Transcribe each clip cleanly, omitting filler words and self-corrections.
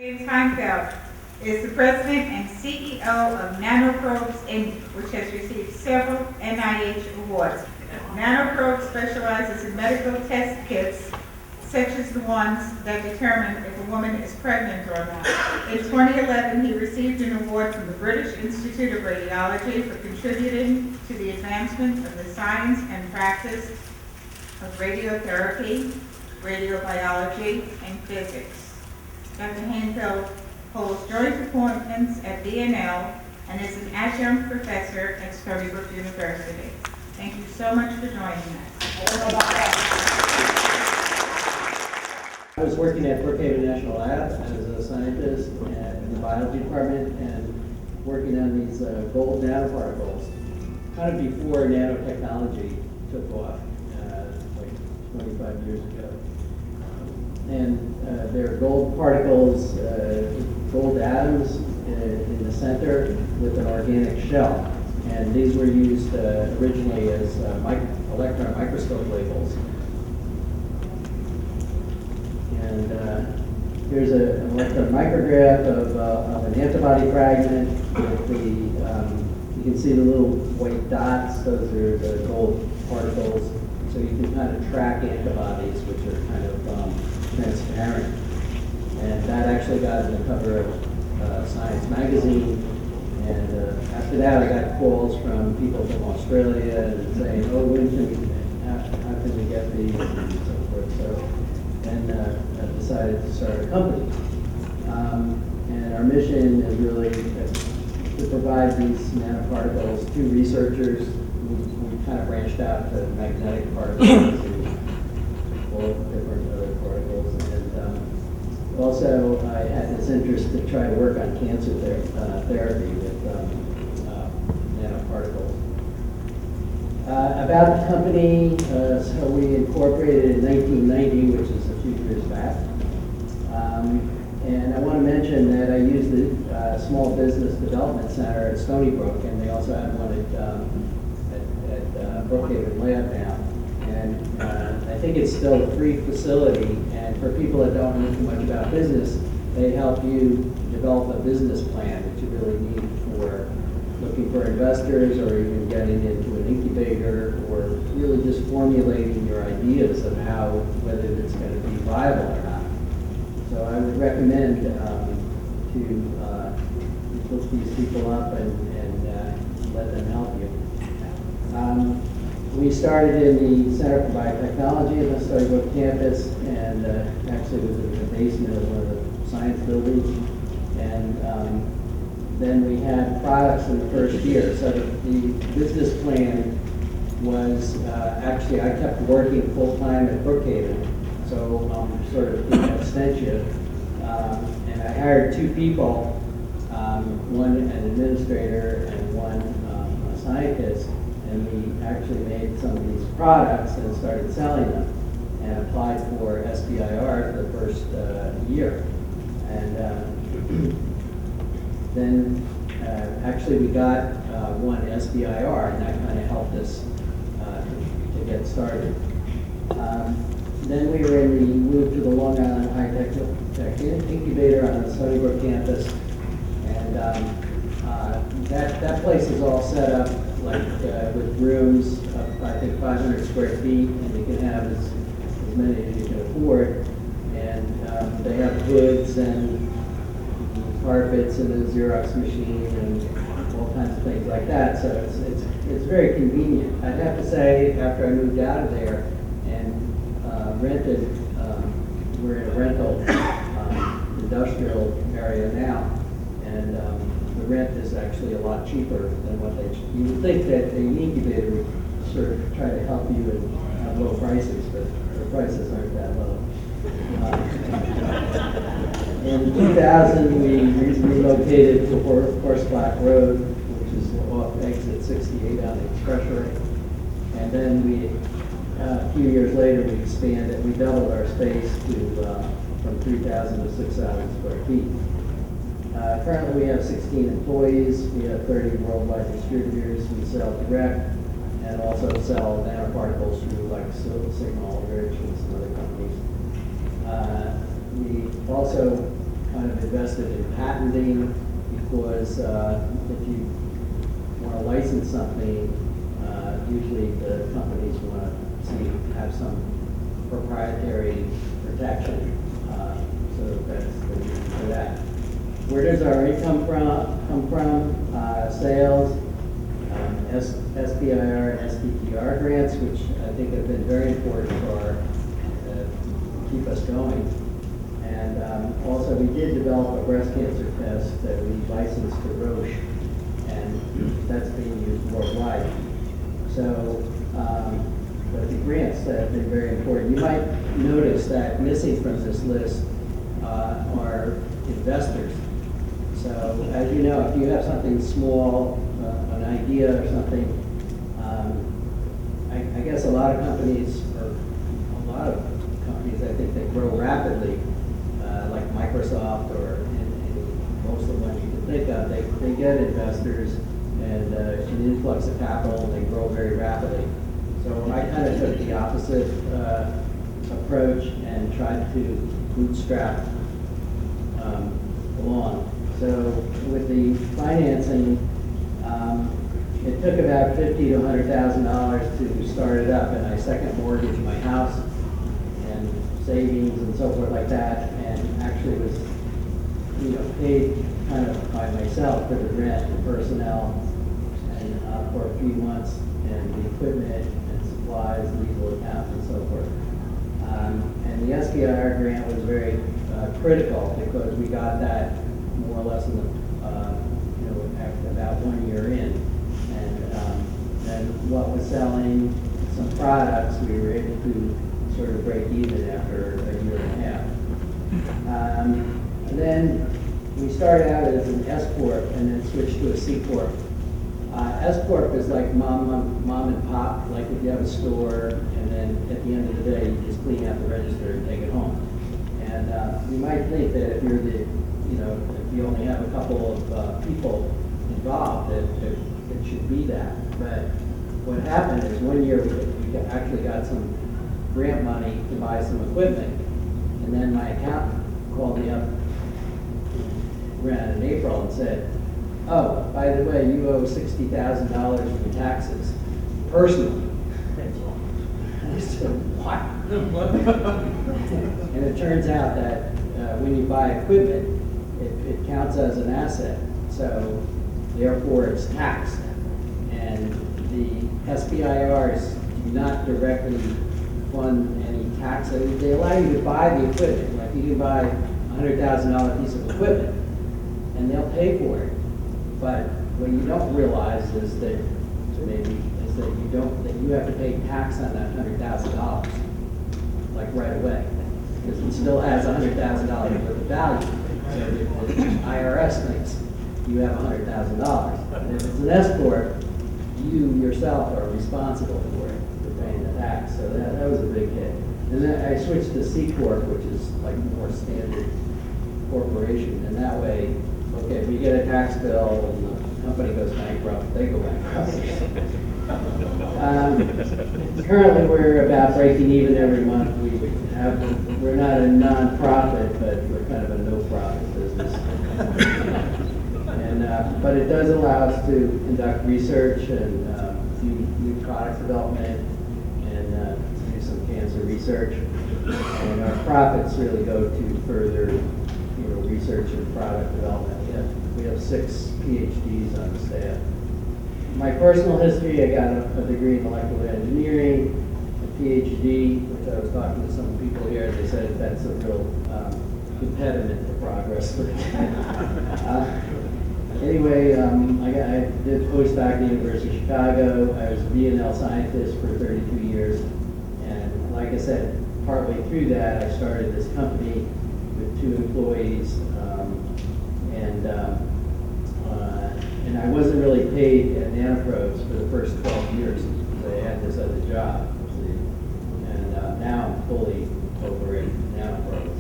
James Heinfeld is the president and CEO of Nanoprobes Inc., which has received several NIH awards. Nanoprobes specializes in medical test kits, such as the ones that determine if a woman is pregnant or not. In 2011, he received an award from the British Institute of Radiology for contributing to the advancement of the science and practice of radiotherapy, radiobiology, and physics. Dr. Heinfeld holds joint appointments at BNL and is an adjunct professor at Stony Brook University. Thank you so much for joining us. I was working at Brookhaven National Lab as a scientist in the biology department and working on these gold nanoparticles kind of before nanotechnology took off, like 25 years ago. And they're gold particles, gold atoms in the center with an organic shell. And these were used originally as electron microscope labels. And here's an electron micrograph of an antibody fragment. With you can see the little white dots. Those are the gold particles. So you can kind of track antibodies, which are kind of transparent. And that actually got on the cover of Science magazine. And after that, I got calls from people from Australia and saying, "Oh, when can we? How can we get these?" and so forth. So, and I decided to start a company. And our mission is really to provide these nanoparticles to researchers. We kind of branched out to magnetic particles and all different other particles. And also, I had this interest to try to work on cancer therapy with nanoparticles. About the company, so we incorporated in 1990, which is a few years back. And I want to mention that I use the Small Business Development Center at Stony Brook, and they also have one at Brookhaven Lab now. And I think it's still a free facility, and for people that don't know too much about business, they help you develop a business plan that you really need for looking for investors or even getting into an incubator or really just formulating your ideas of whether it's going to be viable or not. So I would recommend to look these people up and let them help you. We started in the Center for Biotechnology at the Stony Brook campus, and actually was in the basement of one of the science buildings. And then we had products in the first year. So the business plan was actually I kept working full time at Brookhaven, so sort of in absentia. And I hired two people, one an administrator and one a scientist. And we actually made some of these products and started selling them and applied for SBIR for the first year. And then actually we got one SBIR, and that kind of helped us to get started. Then we moved to the Long Island High Tech Incubator on the Stony Brook campus. And that place is all set up like with rooms of, I think, 500 square feet, and you can have as many as you can afford. And they have hoods and carpets and a Xerox machine and all kinds of things like that. So it's very convenient. I'd have to say, after I moved out of there and rented, we're in a rental industrial area now, and the rent is actually a lot cheaper than what you would think that an incubator would sort of try to help you and have low prices, but the prices aren't that low. In 2000, we relocated to Horseback Road, which is off exit 68 on the expressway. And then a few years later, we expanded. We doubled our space from 3,000 to 6,000 square feet. Currently, we have 16 employees. We have 30 worldwide distributors. We sell direct and also sell nanoparticles through like Signal Rich and some other companies. We also kind of invested in patenting because if you want to license something, usually the companies want to have some proprietary protection. So that's the reason for that. Where does our income come from? Sales, SBIR and SBTR grants, which I think have been very important for keep us going. And also we did develop a breast cancer test that we licensed to Roche, and that's being used worldwide. So, but the grants that have been very important. You might notice that missing from this list are investors. So as you know, if you have something small, an idea or something, I guess a lot of companies, I think they grow rapidly, like Microsoft or most of the ones you can think of, they get investors and an influx of capital and they grow very rapidly. So I kind of took the opposite approach and tried to bootstrap along. So with the financing, it took about $50,000 to $100,000 to start it up, and I second mortgaged my house and savings and so forth like that, and actually was, paid kind of by myself for the rent and personnel and for a few months, and the equipment and supplies, legal accounts and so forth. And the SBIR grant was very critical because we got that more or less in the, after about 1 year in. And what was selling some products, we were able to sort of break even after a year and a half. And then we started out as an S Corp and then switched to a C Corp. S Corp is like mom and pop, like if you have a store and then at the end of the day you just clean out the register and take it home. And you might think that if you're if you only have a couple of people involved, that it should be that. But what happened is 1 year we actually got some grant money to buy some equipment, and then my accountant called me up around in April and said, "Oh, by the way, you owe $60,000 in taxes, personally." I said, "What?" And it turns out that when you buy equipment, it counts as an asset, so therefore it's taxed. And the SBIRs do not directly fund any tax. They allow you to buy the equipment. Like you can buy a $100,000 piece of equipment, and they'll pay for it. But what you don't realize is that you have to pay tax on that $100,000, like right away, because it still has $100,000 worth of value. So the IRS thinks you have $100,000. And if it's an S Corp, you yourself are responsible for it, for paying the tax. So that was a big hit. And then I switched to C Corp, which is like more standard corporation. And that way, okay, if we get a tax bill and the company goes bankrupt, they go bankrupt. Currently, we're about breaking even every month. We're not a non-profit, but we're kind of a no-profit business. But it does allow us to conduct research and do new product development and do some cancer research. And our profits really go to further, research and product development. We have 6 PhDs on the staff. My personal history: I got a degree in molecular engineering, a PhD, which I was talking to some people here, and they said that's a real impediment to progress. Anyway, I did postdoc at the University of Chicago. I was a B&L scientist for 32 years. And like I said, partway through that, I started this company with 2 employees. And I wasn't really paid at Nanoprobes for the first 12 years because I had this other job. And now I'm fully over at Nanoprobes.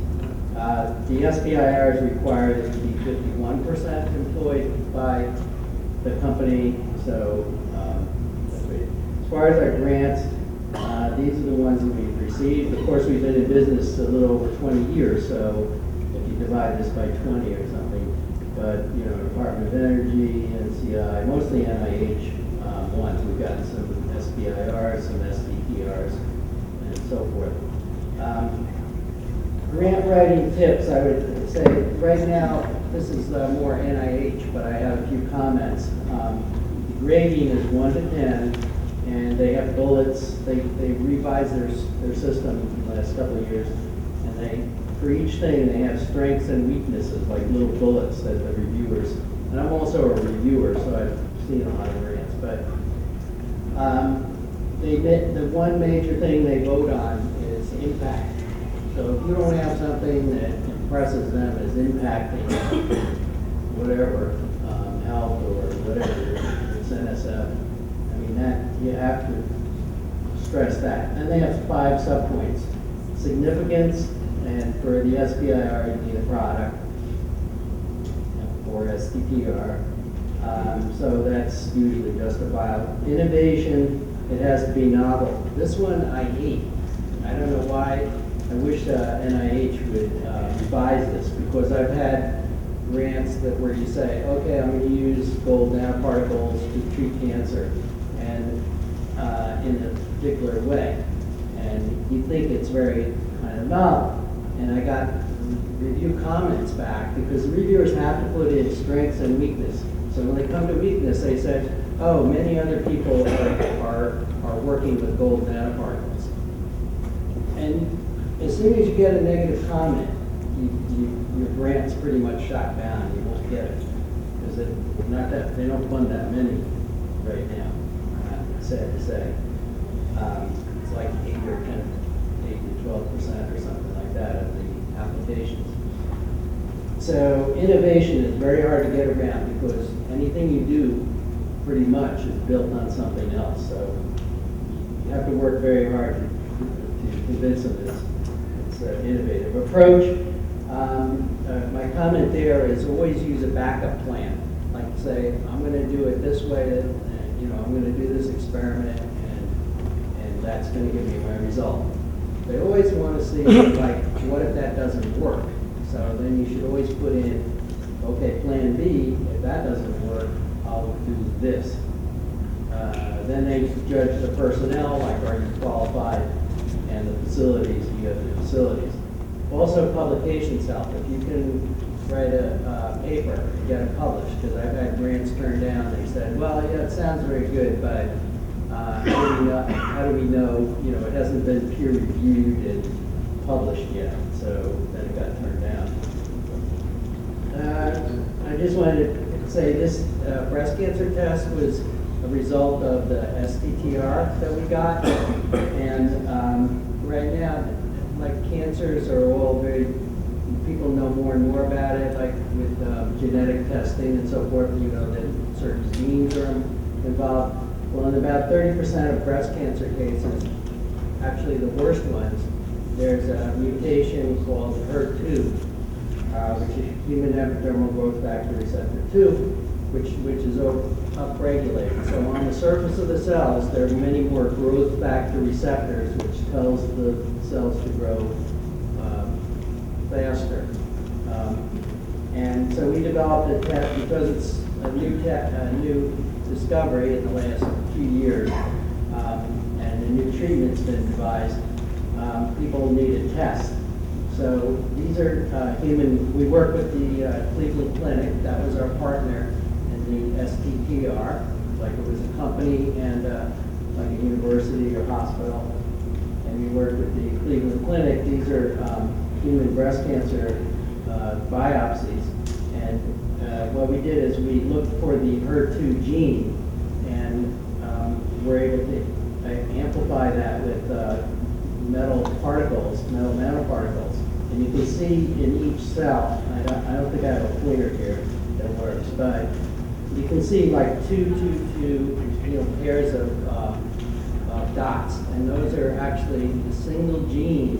The SBIRs require us to be 51% employed by the company. So as far as our grants, these are the ones that we've received. Of course, we've been in business a little over 20 years. So if you divide this by 20 or something, but, you know, Department of Energy, NCI, mostly NIH ones. We've gotten some SBIRs, some SDPRs, and so forth. Grant writing tips, I would say, right now, this is more NIH, but I have a few comments. The grading is 1 to 10, and they have bullets. They revised their system in the last couple of years, and for each thing, they have strengths and weaknesses, like little bullets that the reviewers, and I'm also a reviewer, so I've seen a lot of grants, but the one major thing they vote on is impact. So if you don't have something that impresses them as impacting whatever, health or whatever, it's NSF, I mean, that, you have to stress that. And they have 5 subpoints. Significance, and for the SBIR, you need a product, or STPR. So that's usually justifiable. Innovation, it has to be novel. This one I hate. I don't know why. I wish NIH would revise this, because I've had grants where you say, okay, I'm going to use gold nanoparticles to treat cancer, and in a particular way. And you think it's very kind of novel. And I got review comments back, because the reviewers have to put in strengths and weakness. So when they come to weakness, they said, oh, many other people are working with gold nanoparticles. And as soon as you get a negative comment, your grant's pretty much shot down. You won't get it, because they don't fund that many right now. Sad to say, it's like 8 to 12% or something like that of the applications. So innovation is very hard to get around, because anything you do pretty much is built on something else. So you have to work very hard to convince them it's an innovative approach. My comment there is always use a backup plan. Like say, I'm going to do it this way, and, you know, I'm going to do this experiment, and that's going to give me my result. They always want to see, like, what if that doesn't work? So then you should always put in, okay, plan B, if that doesn't work, I'll do this. Then they judge the personnel, like are you qualified, and the facilities, you have the facilities. Also, publications help. If you can write a paper and get it published, because I've had grants turned down, they said, well, yeah, it sounds very good, but how do we know, you know, it hasn't been peer reviewed and published yet, so then it got turned down. I just wanted to say this breast cancer test was a result of the STTR that we got, and right now, like, cancers are all very, people know more and more about it, like with genetic testing and so forth, you know, that certain genes are involved. Well, in about 30% of breast cancer cases, actually the worst ones, there's a mutation called HER2, which is human epidermal growth factor receptor 2, which is upregulated. So on the surface of the cells, there are many more growth factor receptors, which tells the cells to grow faster. And so we developed a test, because it's a new discovery in the last few years, and a new treatment's been devised. People need a test. So these are human. We work with the Cleveland Clinic. That was our partner in the STPR. Like it was a company and like a university or hospital. And we work with the Cleveland Clinic. These are human breast cancer biopsies. And what we did is we looked for the HER2 gene, and we're able to amplify that with metal nanoparticles. And you can see in each cell, I don't think I have a pointer here that works, but you can see like two pairs of dots, and those are actually the single gene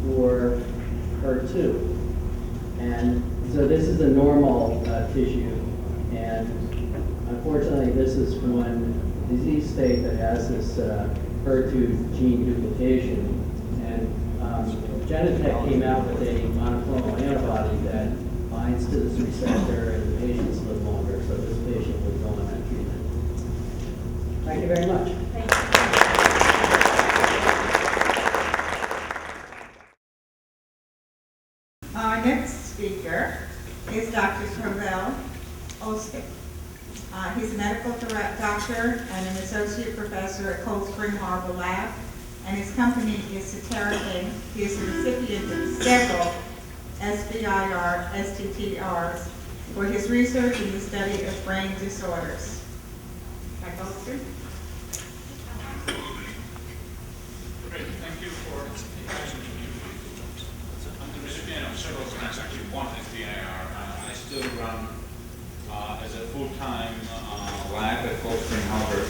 for HER2. And so this is a normal tissue, and unfortunately this is one disease state that has this HER2 gene duplication. And Genentech came out with a monoclonal antibody that binds to this receptor and the patients live longer, so this patient will go on that treatment. Thank you very much. Thank you. Our next speaker is Dr. Crovell Ostick. He's a medical doctor and an associate professor at Cold Spring Harbor Lab, and his company is Cetericane. He is the recipient of several SBIR, STTRs for his research in the study of brain disorders. Dr. Ostick? Great, thank you for inviting me. I'm the recipient of several grants, actually one SBIR. I still run as a full-time lab at Cold Spring Harbor,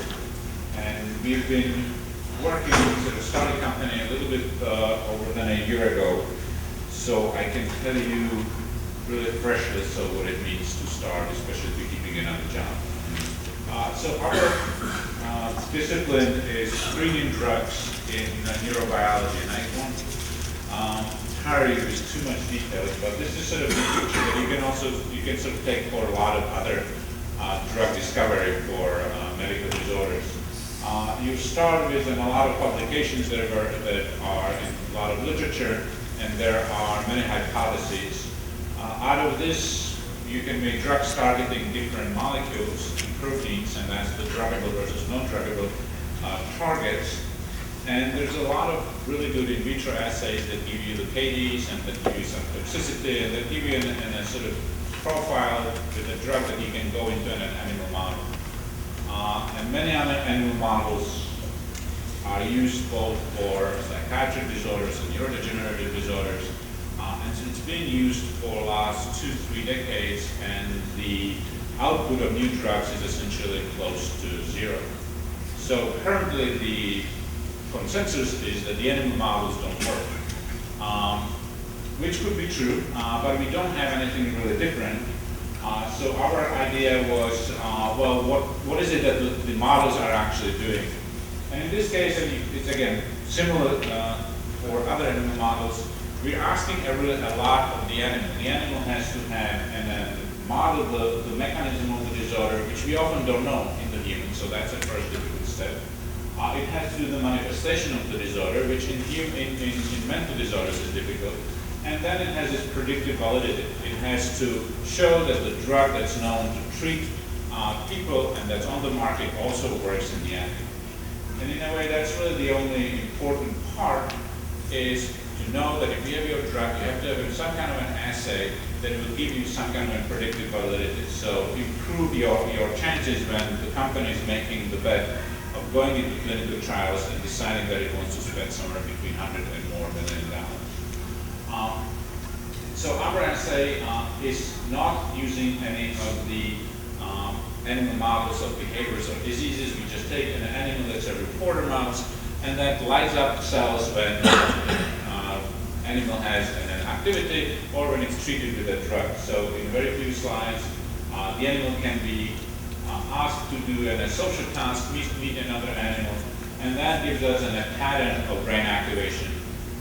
and we've been working with a starting company a little bit over than a year ago, so I can tell you really freshly what it means to start, especially if you're keeping another job. So our discipline is screening drugs in neurobiology, and I won't tire you with too much details, but this is sort of the picture that you can sort of take for a lot of other drug discovery for medical disorders. You start with a lot of publications that are in a lot of literature, and there are many hypotheses. Out of this, you can make drugs targeting different molecules and proteins, and that's the druggable versus non-druggable targets. And there's a lot of really good in vitro assays that give you the KDs and that give you some toxicity and that give you a sort of profile with a drug that you can go into an animal model. And many other animal models are used both for psychiatric disorders and neurodegenerative disorders. And so it's been used for the last 2-3 decades, and the output of new drugs is essentially close to zero. So currently the consensus is that the animal models don't work, which could be true, but we don't have anything really different. So our idea was, well, what is it that the models are actually doing? And in this case, and it's again similar for other animal models, we're asking a lot of the animal. The animal has to have and model the mechanism of the disorder, which we often don't know in the human, so that's the first difficult step. It has to do the manifestation of the disorder, which in mental disorders is difficult. And then it has its predictive validity. It has to show that the drug that's known to treat people and that's on the market also works in the animal. And in a way, that's really the only important part, is to know that if you have your drug, you have to have some kind of an assay that will give you some kind of a predictive validity. So improve your chances when the company is making the bet of going into clinical trials and deciding that it wants to spend somewhere between $100 and more million. So our assay is not using any of the animal models of behaviors or diseases. We just take an animal that's a reporter mouse, and that lights up cells when animal has an activity or when it's treated with a drug. So in very few slides, the animal can be asked to do a social task, meet another animal, and that gives us a pattern of brain activation.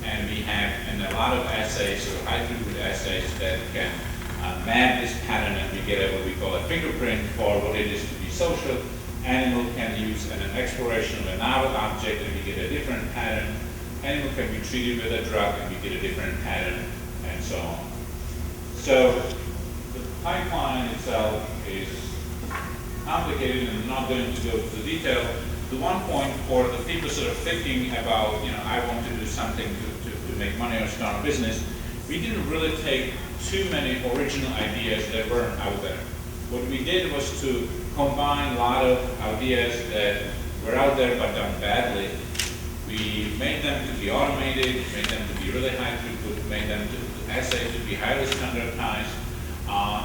And we have a lot of assays, or high-throughput assays, that can map this pattern, and we get what we call a fingerprint for what it is to be social. Animal can use an exploration of a novel object, and we get a different pattern. Animal can be treated with a drug, and we get a different pattern, and so on. So the pipeline itself is complicated, and I'm not going to go into the detail. The one point for the people sort of thinking about, I want to do something to make money or start a business, we didn't really take too many original ideas that weren't out there. What we did was to combine a lot of ideas that were out there but done badly. We made them to be automated, made them to be really high throughput, made them to assays to be highly standardized.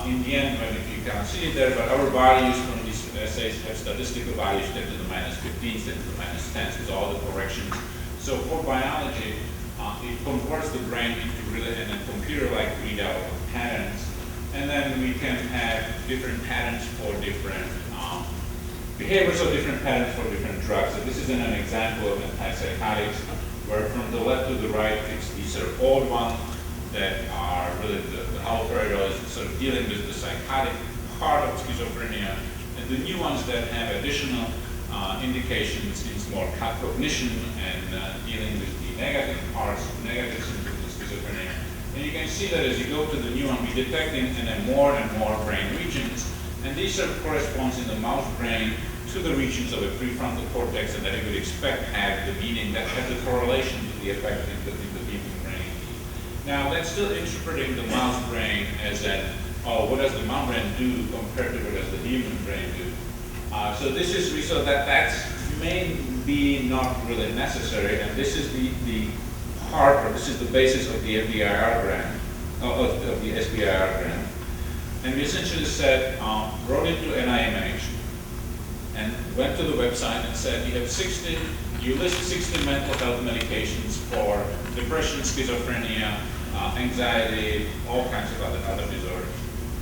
In the end, if you can't see it there, but our values from these assays have statistical values 10 to the minus 15, 10 to the minus 10s with all the corrections. So for biology, it converts the brain into really a computer-like readout of patterns. And then we can have different patterns for different behaviors or different patterns for different drugs. So this is an example of antipsychotics. where from the left to the right, it's these sort of old ones that are really the haloperidol is sort of dealing with the psychotic part of schizophrenia, and the new ones that have additional indications in more cognition and dealing with the negative parts, negative symptoms of schizophrenia. And you can see that as you go to the new one, we're detecting more and more brain regions, and these sort of corresponds in the mouse brain to the regions of the prefrontal cortex, and that you would expect have the meaning that has a correlation to the effect in the human brain. Now, that's still interpreting the mouse brain as an, oh, what does the mouse brain do compared to what does the human brain do? So this is, so that's may be not really necessary, and this is the part, or this is the basis of the FDIR grant, of the SBIR grant. And we essentially said, wrote it to NIMH, and went to the website and said, you list 60 mental health medications for depression, schizophrenia, anxiety, all kinds of other disorders.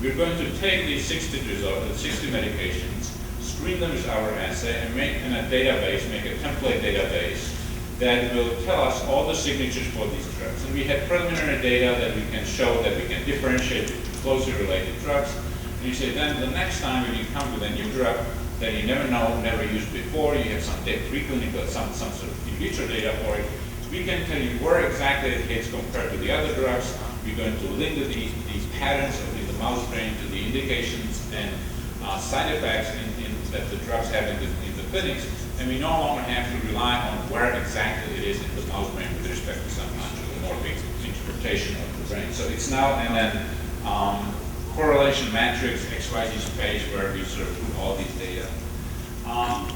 We're going to take these 60 medications, screen them with our assay, and make in a database, make a template database that will tell us all the signatures for these drugs. And we had preliminary data that we can show that we can differentiate closely related drugs. And you say, then the next time when you come with a new drug that you never know, never used before, you have some preclinical, some sort of in vitro data for it, we can tell you where exactly it hits compared to the other drugs. We're going to link these patterns in the mouse brain to the indications and side effects that the drugs have in the clinics, and we no longer have to rely on where exactly it is in the mouse brain with respect to some anthropomorphic interpretation of the brain. So it's now in a correlation matrix, XYZ space, where we sort of put all these data.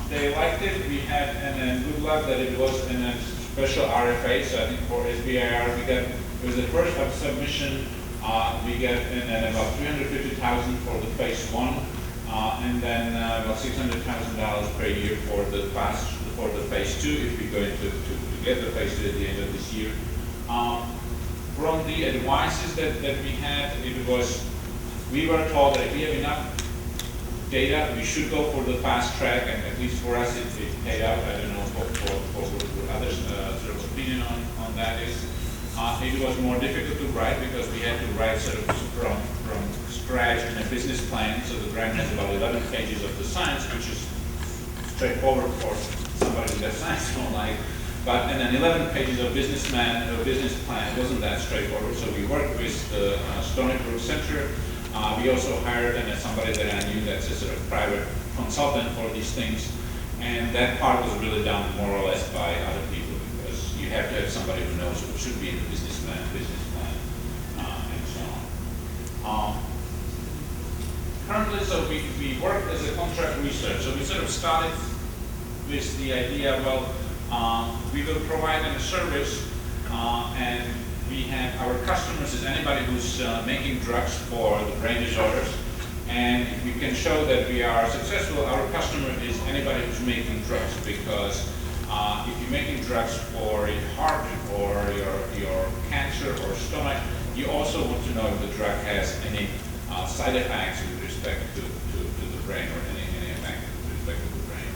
They liked it. We had, and then good luck that it was in a special RFA. So I think for SBIR, it was the first submission. We got and then about $350,000 for the phase 1. And then about $600,000 per year for the phase 2 if we're going to get the phase 2 at the end of this year. From the advices that we had, we were told that if we have enough data, we should go for the fast track, and at least for us it paid out. I don't know what others' sort of opinion on that is. It was more difficult to write because we had to write sort of from scratch in a business plan. So the grant has about 11 pages of the science, which is straightforward for somebody who does science don't like. But and then 11 pages of business plan wasn't that straightforward. So we worked with the Stony Brook Center. We also hired somebody that I knew that's a sort of private consultant for these things, and that part was really done more or less by other people because you have to have somebody who knows what should be in the business plan, and so on. Currently, so we work as a contract research. So we sort of started with the idea, well, we will provide them a service, and we have our customers is anybody who's making drugs for the brain disorders. And if we can show that we are successful, our customer is anybody who's making drugs, because if you're making drugs for your heart or your cancer or stomach, you also want to know if the drug has any side effects with respect to the brain or any effect with respect to the brain.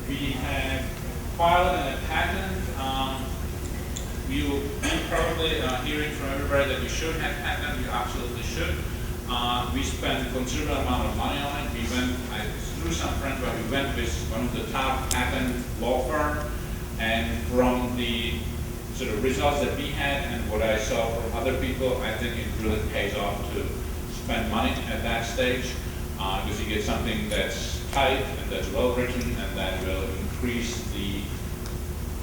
We have filed a patent. You'll be probably hearing from everybody that we should have patent. We absolutely should. We spent a considerable amount of money on it. Through some friends, but we went with one of the top patent law firm, and from the sort of results that we had and what I saw from other people, I think it really pays off to spend money at that stage, because you get something that's tight and that's well written and that will increase the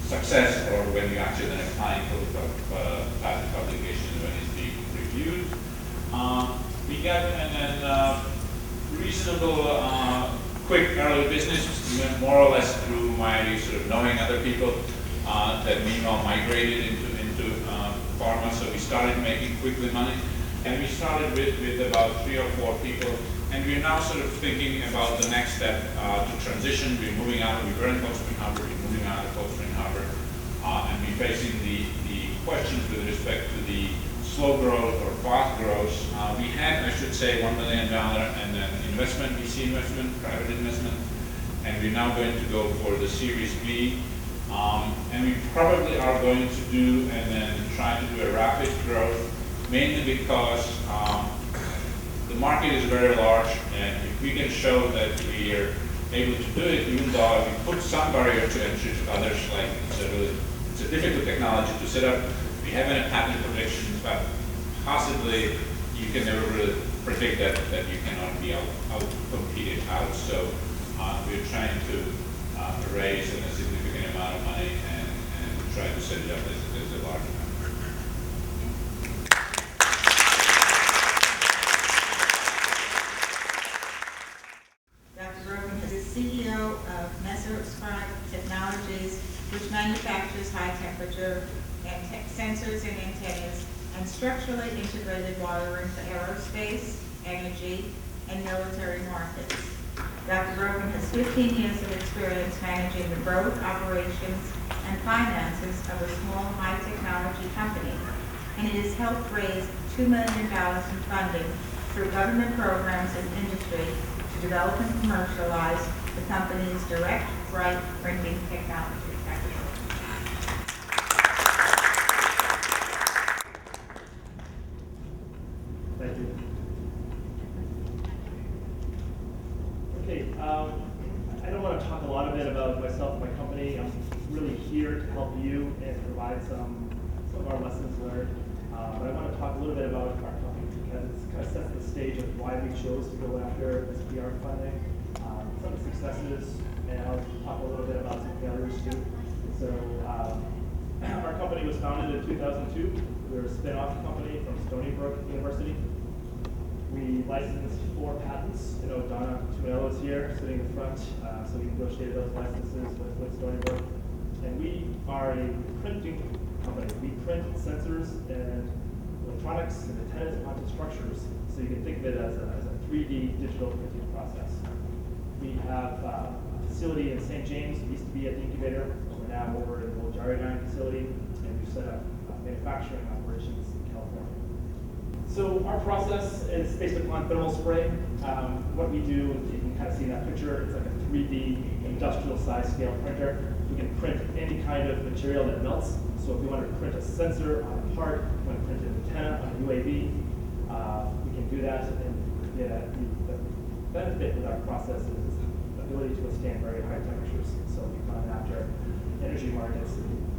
success, or when you actually then applying for the patent publication when it's being reviewed. We got reasonable, quick early business. We went more or less through my sort of knowing other people that meanwhile migrated into pharma. So we started making quickly money, and we started with about 3 or 4 people. And we're now sort of thinking about the next step to transition. We're moving out. We were in Cold Spring Harbor. We're moving out of Cold Spring Harbor, and we're facing the questions with respect to the slow growth or fast growth. We had, I should say, $1 million and then investment, VC investment, private investment, and we're now going to go for the Series B. And we probably are going to do and then try to do a rapid growth, mainly because the market is very large, and if we can show that we are able to do it, even though we put some barrier to entry to others, like it's a difficult technology to set up. We have any patent protections, but possibly you can never really predict that you cannot be out-competed out. So we're trying to raise a significant amount of money and try to set it up as a large amount. Dr. Brook is the CEO of Mesospire Technologies, which manufactures high-temperature sensors and antennas and structurally integrated wiring for aerospace, energy, and military markets. Dr. Brogan has 15 years of experience managing the growth, operations, and finances of a small high-technology company, and it has helped raise $2 million in funding through government programs and industry to develop and commercialize the company's direct bright printing technology. Thank you. Okay, I don't want to talk a lot of it about myself and my company. I'm really here to help you and provide some of our lessons learned. But I want to talk a little bit about our company because it kind of sets the stage of why we chose to go after SPR funding, some of the successes, and I'll talk a little bit about some failures too. So our company was founded in 2002. We were a spin-off company from Stony Brook University. We licensed 4 patents. You know, Donna Tumelo is here, sitting in the front, so we negotiated those licenses with Stony Brook. And we are a printing company. We print sensors and electronics and antennas onto structures, so you can think of it as a 3D digital printing process. We have a facility in St. James. We used to be at the incubator. We're now over in the old Jarragon facility, and we've set up manufacturing operations in California. So our process is based upon thermal spray. What we do, you can kind of see in that picture, it's like a 3D industrial size scale printer. We can print any kind of material that melts. So if we want to print a sensor on a part, we want to print an antenna on a UAV, we can do that. And the benefit with our process is the ability to withstand very high temperatures. So we run after energy markets,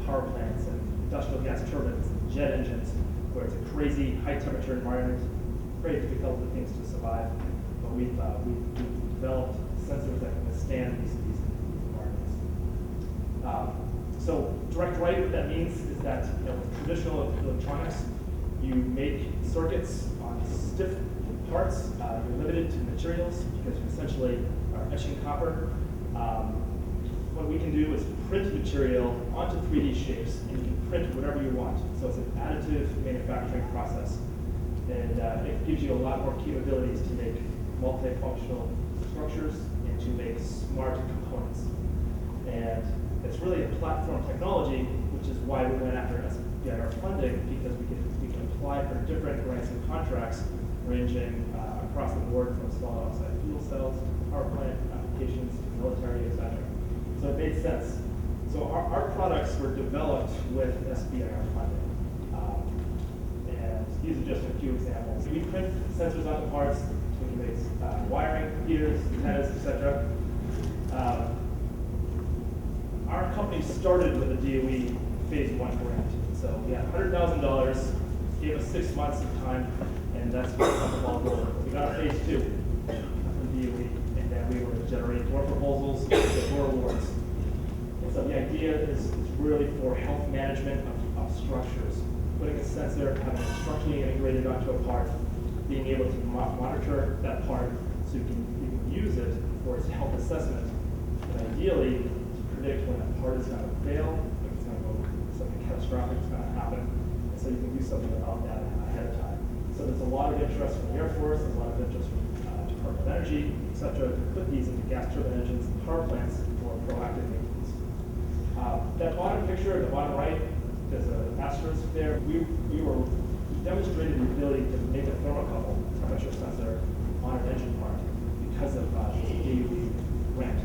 power plants, and industrial gas turbines, and jet engines, where it's a crazy high temperature environment, very difficult for things to survive. But we've developed sensors that can withstand these environments. So direct write, what that means is that with traditional electronics, you make circuits on stiff parts. You're limited to materials because you essentially are etching copper. What we can do is print material onto 3D shapes, and you can print whatever you want. So it's an additive manufacturing process. And it gives you a lot more capabilities to make multifunctional structures and to make smart components. And it's really a platform technology, which is why we went after SBIR funding, because we can apply for different grants and contracts ranging across the board from solid oxide fuel cells, power plant applications, to military, etc. So it made sense. So our products were developed with SBIR funding. And these are just a few examples. We print sensors onto parts, we can make wiring, heaters, antennas, etc. Our company started with a DOE phase 1 grant. So we had $100,000, gave us 6 months of time, and that's what the ball rolling. We got our phase 2 from DOE, and then we were to generate more proposals, get more awards. And so the idea is really for health management of structures. Putting a sensor, having it structurally integrated onto a part, being able to monitor that part so you can use it for its health assessment, and ideally predict when that part is going to fail, if it's going to go, something catastrophic is going to happen, and so you can do something about that ahead of time. So there's a lot of interest from the Air Force, there's a lot of interest from Department of Energy, etc., to put these into gas turbine engines and power plants for proactive maintenance. That bottom picture, the bottom right, there's an asterisk there. We demonstrated the ability to make a thermocouple temperature sensor on an engine part because of the DOE grant.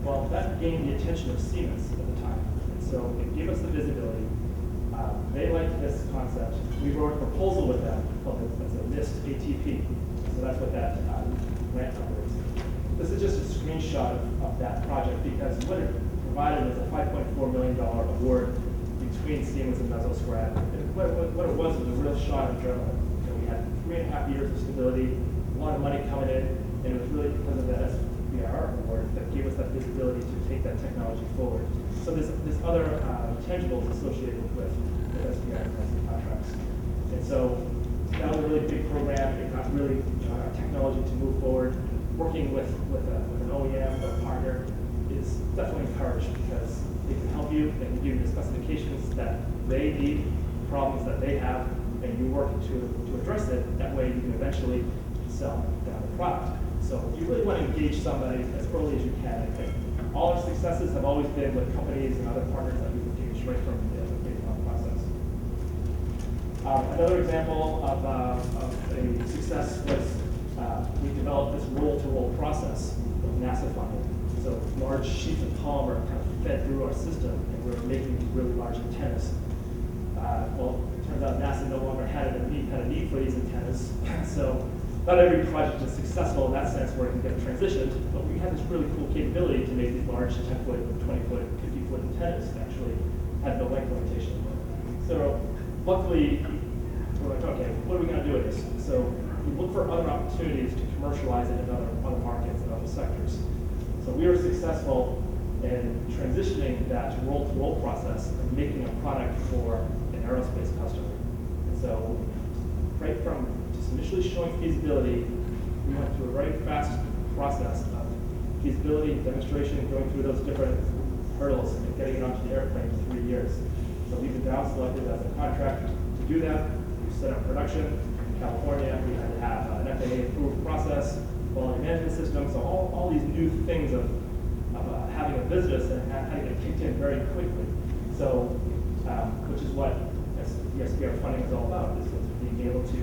But gained the attention of Siemens at the time. And so it gave us the visibility. They liked this concept. We wrote a proposal with them called a NIST ATP. So that's what that grant number is. This is just a screenshot of that project because what it provided was a $5.4 million award between Siemens and Mesoscrap. What it was a real shot of adrenaline. We had 3.5 years of stability, a lot of money coming in, and it was really because of that SBIR award that gave us that visibility to take that technology forward. So there's other tangibles associated with SBIR contracts. And so that was a really big program. It got really our technology to move forward. Working with an OEM or a partner is definitely encouraged because they can help you, they can give you the specifications that they need, problems that they have, and you work to address it. That way you can eventually sell down the product. So you really want to engage somebody as early as you can. I think all our successes have always been with companies and other partners that we've engaged right from the phase one process. Another example of a success was we developed this roll-to-roll process with NASA funding. So large sheets of polymer kind of fed through our system, and we were making these really large antennas. Well, it turns out NASA no longer had a need for these antennas. So not every project is successful in that sense where it can get transitioned, but we had this really cool capability to make these large 10-foot, 20-foot, 50-foot antennas that actually had no length limitation. So luckily, we're like, okay, what are we going to do with this? So we look for other opportunities to commercialize it in other markets and other sectors. So we were successful in transitioning that roll-to-roll process and making a product for an aerospace customer. And so right from just initially showing feasibility, we went through a very fast process of feasibility, demonstration, going through those different hurdles and getting it onto the airplane in 3 years. So we've been down selected as a contractor to do that. We set up production in California. We had to have an FAA-approved process, quality management system. So all these new things of having a business and having it kicked in very quickly. So, which is what the SBIR funding is all about, is being able to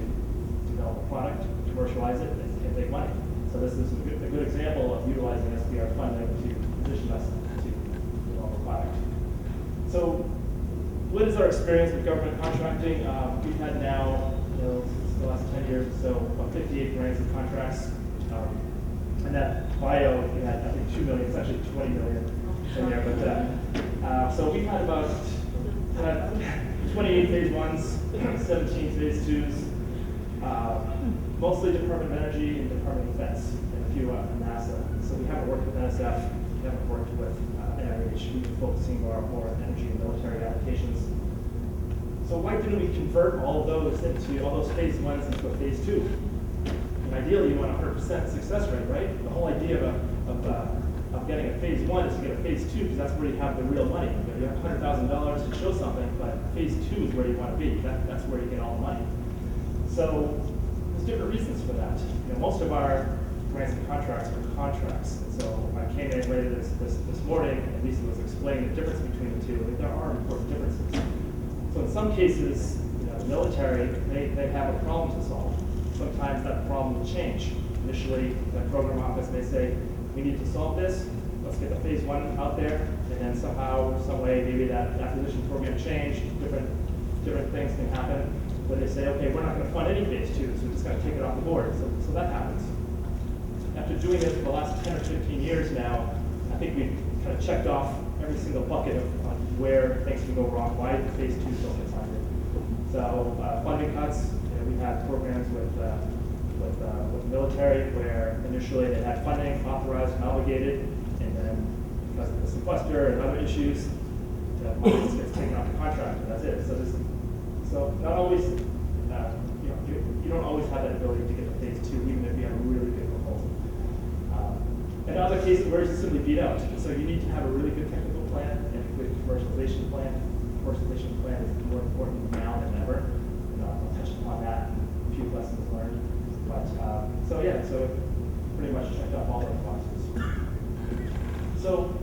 develop a product, commercialize it, and make money. So this is a good example of utilizing SBIR funding to position us to develop a product. So what is our experience with government contracting? We've had now, since the last 10 years or so, about 58 grants and contracts. And that bio, we had, I think, 2 million, it's actually 20 million in there. But so we've had about 28 phase ones, 17 phase twos, mostly Department of Energy and Department of Defense, and a few NASA. So we haven't worked with NSF, we haven't worked with NIH. We've been focusing more on energy and military applications. So why didn't we convert all of those into all those phase ones into a phase two? And ideally, you want 100% success rate, right? The whole idea of getting a phase one is to get a phase two because that's where you have the real money. You have $100,000 to show something, but phase two is where you want to be. That's where you get all the money. So there's different reasons for that. Most of our grants and contracts are contracts. And so I came in later this morning, and Lisa was explaining the difference between the two. There are important differences. So in some cases, the military, they have a problem to solve. Sometimes that problem will change. Initially, the program office may say, we need to solve this, let's get the phase one out there, and then somehow, some way, maybe that acquisition program changed, different things can happen, where they say, okay, we're not going to fund any phase two, so we're just going to take it off the board. So that happens. After doing this for the last 10 or 15 years now, I think we've kind of checked off every single bucket on where things can go wrong, why the phase two still gets funded. So funding cuts, we had programs with military where initially they had funding authorized and obligated, and then because of the sequester and other issues, the money just gets taken off the contract, and that's it. So not always, you don't always have that ability to get to phase two, even if you have a really good proposal. In other cases, where it's simply beat out. So you need to have a really good technical plan and a good commercialization plan. Commercialization plan is more important now than ever. I'll touch upon that, a few lessons learned. But so pretty much checked off all those boxes. So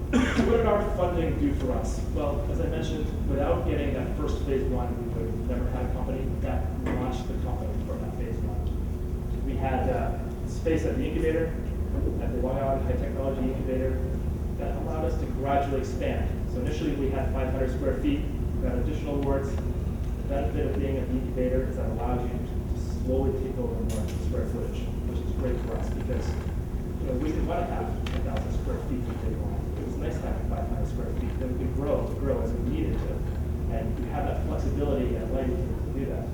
what did our funding do for us? Well, as I mentioned, without getting that first phase one, we would have never had a company that launched the company from that phase one. We had space at the incubator, at the Long Island High Technology Incubator. that allowed us to gradually expand. So initially we had 500 square feet, we got additional awards. The benefit of being an incubator is that allows you to slowly take over more square footage, which is great for us because we didn't want to have 10,000 square feet to take on. It was nice having 500 square feet. Then we could grow as we needed to. And we have that flexibility and life to do that.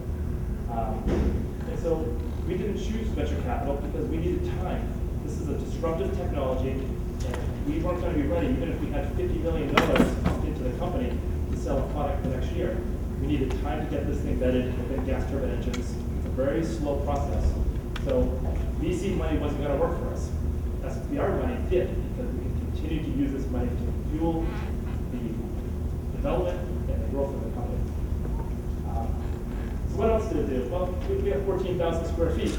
And so we didn't choose venture capital because we needed time. This is a disruptive technology, and we weren't going to be ready even if we had $50 million pumped into the company to sell a product the next year. We needed time to get this thing vetted within gas turbine engines. It's a very slow process. So VC money wasn't going to work for us. SBR money did, because we can continue to use this money to fuel the development and the growth of the company. So what else did it do? Well, we have 14,000 square feet.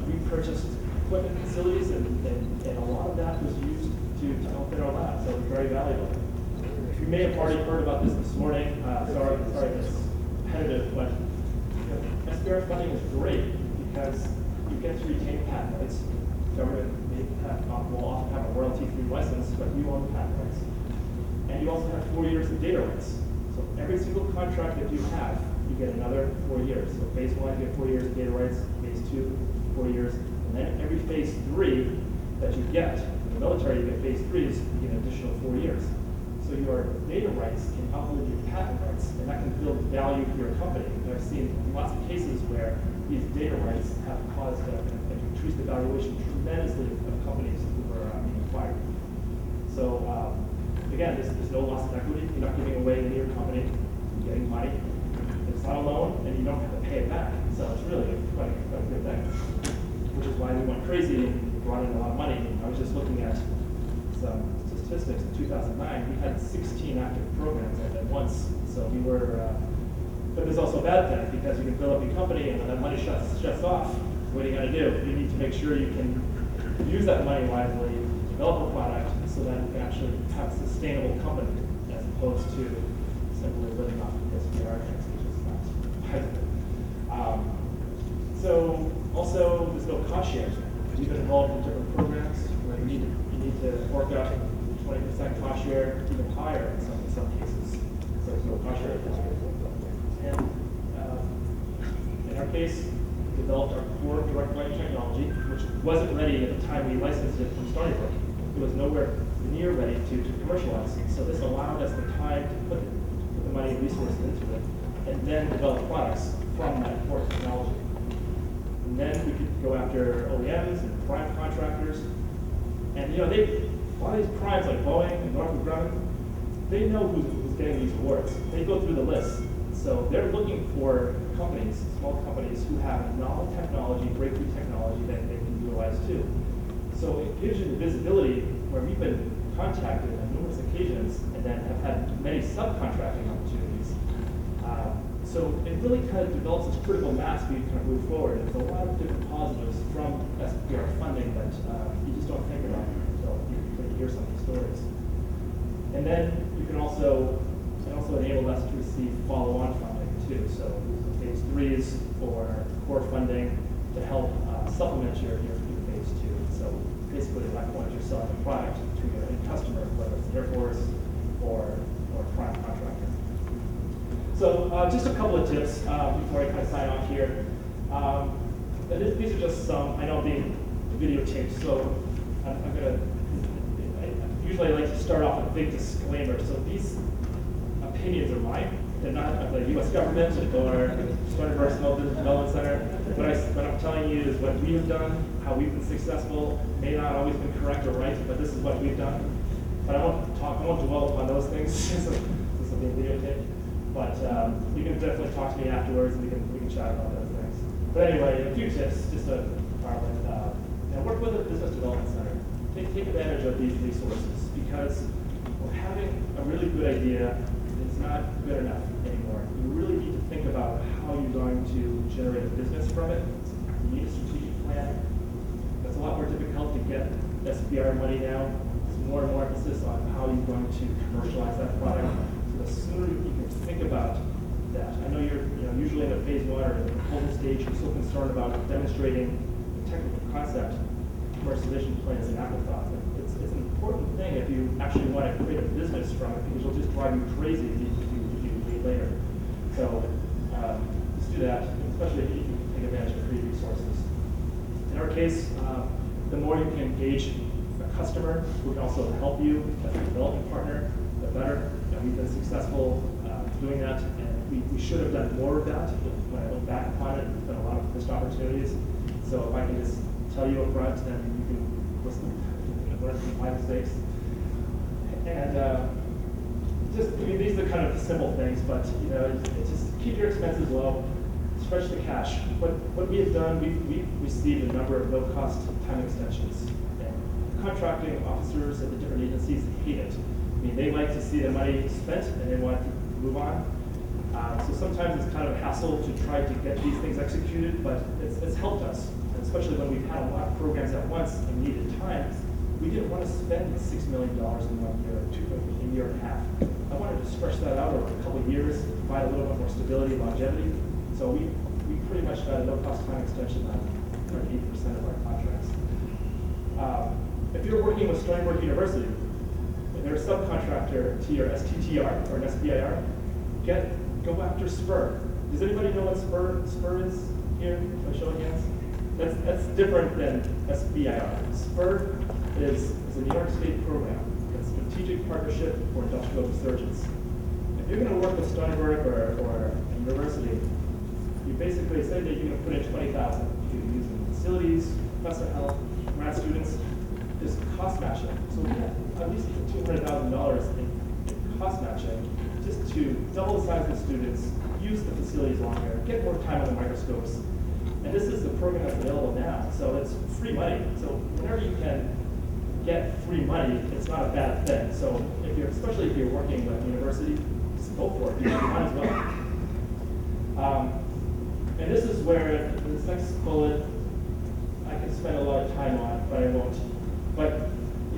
We purchased equipment facilities, and a lot of that was used to outfit our lab, so it's very valuable. You may have already heard about this morning. Sorry it's repetitive, but SBR funding is great because you get to retain patent rights. Government will often have a royalty-free license, but you own the patent rights. And you also have 4 years of data rights. So every single contract that you have, you get another 4 years. So phase 1, you get 4 years of data rights. Phase 2, 4 years. And then every phase 3 that you get, in the military, you get phase 3s, you get an additional 4 years. So your data rights can outlive your patent rights, and that can build value for your company. And I've seen lots of cases where these data rights have caused and increased the valuation tremendously of companies who were being acquired. So again, there's no loss of equity. You're not giving away any of your company. You're getting money. It's not a loan, and you don't have to pay it back. So it's really quite a good thing, which is why we went crazy and brought in a lot of money. I was just looking at some statistics. In 2009, we had 16 active programs at once. So we were, but there's also a bad thing because you can build up your company, and when that money shuts off, what are you going to do? You need to make sure you can use that money wisely, develop a product, so that you can actually have a sustainable company, as opposed to simply living off of SBR things, which is not wise. So also, there's no cost share. We've been involved in different programs where you need to work out 20% cost share, even higher in some cases. So there's no cost share. And in our case, we developed our core direct light technology, which wasn't ready at the time we licensed it from Stony Brook. It was nowhere near ready to commercialize. So this allowed us the time to put the money and resources into it, and then develop products from that core technology. And then we could go after OEMs and prime contractors. And a lot of these primes like Boeing and Northrop Grumman, they know who's getting these awards. They go through the list. So they're looking for companies, small companies, who have novel technology, breakthrough technology that they can utilize too. So it gives you the visibility where we've been contacted on numerous occasions and then have had many subcontracting opportunities. So it really kind of develops this critical mass where you kind of move forward. There's a lot of different positives from SBR funding that you just don't think about until you hear some of the stories. And then you can also enable us to receive follow-on funding too. So phase 3s or core funding to help supplement your phase 2. So basically, like once you're selling a product to your end customer, whether it's the Air Force or prime contractor. So just a couple of tips before I kind of sign off here. These are just some. I know I'm being videotaped, so I'm going to. Usually I like to start off with a big disclaimer. So these opinions are mine. They're not of the U.S. government or Stony Brook Small Business Development Center. What I'm telling you is what we have done, how we've been successful. May not always been correct or right, but this is what we've done. But I won't dwell upon those things since this will be videotaped. But you can definitely talk to me afterwards, and we can chat about those things. But anyway, a few tips just to start with. Work with a business development center. Take advantage of these resources because we're having a really good idea. It's not good enough anymore. You really need to think about how you're going to generate a business from it. You need a strategic plan. That's a lot more difficult to get SBR money now. There's more and more emphasis on how you're going to commercialize that product. So the sooner you can think about that. I know you're usually in a phase 1 or in the proposal stage, you're so concerned about demonstrating the technical concept. Commercialization plan is an afterthought. It's it's an important thing if you actually want to create a business from it, because it'll just drive you crazy if you leave later. So let's do that, especially if you can take advantage of free resources. In our case, the more you can engage a customer who can also help you as a development partner, the better. And we've been successful doing that, and we should have done more of that. When I look back upon it, there's been a lot of missed opportunities. So if I can just tell you up front, then you can listen and learn from my mistakes. And these are kind of simple things, but it's just keep your expenses low, stretch the cash. What we have done, we've received a number of low-cost time extensions. And contracting officers at the different agencies hate it. I mean, they like to see the money spent and they want to move on. So sometimes it's kind of a hassle to try to get these things executed, but it's helped us, and especially when we've had a lot of programs at once and needed time. We didn't want to spend $6 million in 1 year, a year and a half. I wanted to stretch that out over a couple of years, provide a little bit more stability, longevity. So we pretty much got a no-cost time extension on 80% of our contracts. If you're working with Stony Brook University, if they're a subcontractor to your STTR or an SBIR, go after SPUR. Does anybody know what SPUR is here? By show of hands? That's different than SBIR. SPUR is a New York State program. It's a strategic partnership for industrial resurgence. If you're going to work with Stony Brook or a university, you basically say that you're going to put in $20,000. You use facilities, professor help, grad students. Is cost matching. So we have at least $200,000 in cost matching just to double the size of the students, use the facilities longer, get more time on the microscopes. And this is the program that's available now. So it's free money. So whenever you can get free money, it's not a bad thing. So especially if you're working with a university, just go for it. You might as well. And this is where this next bullet I can spend a lot of time on, but I won't. But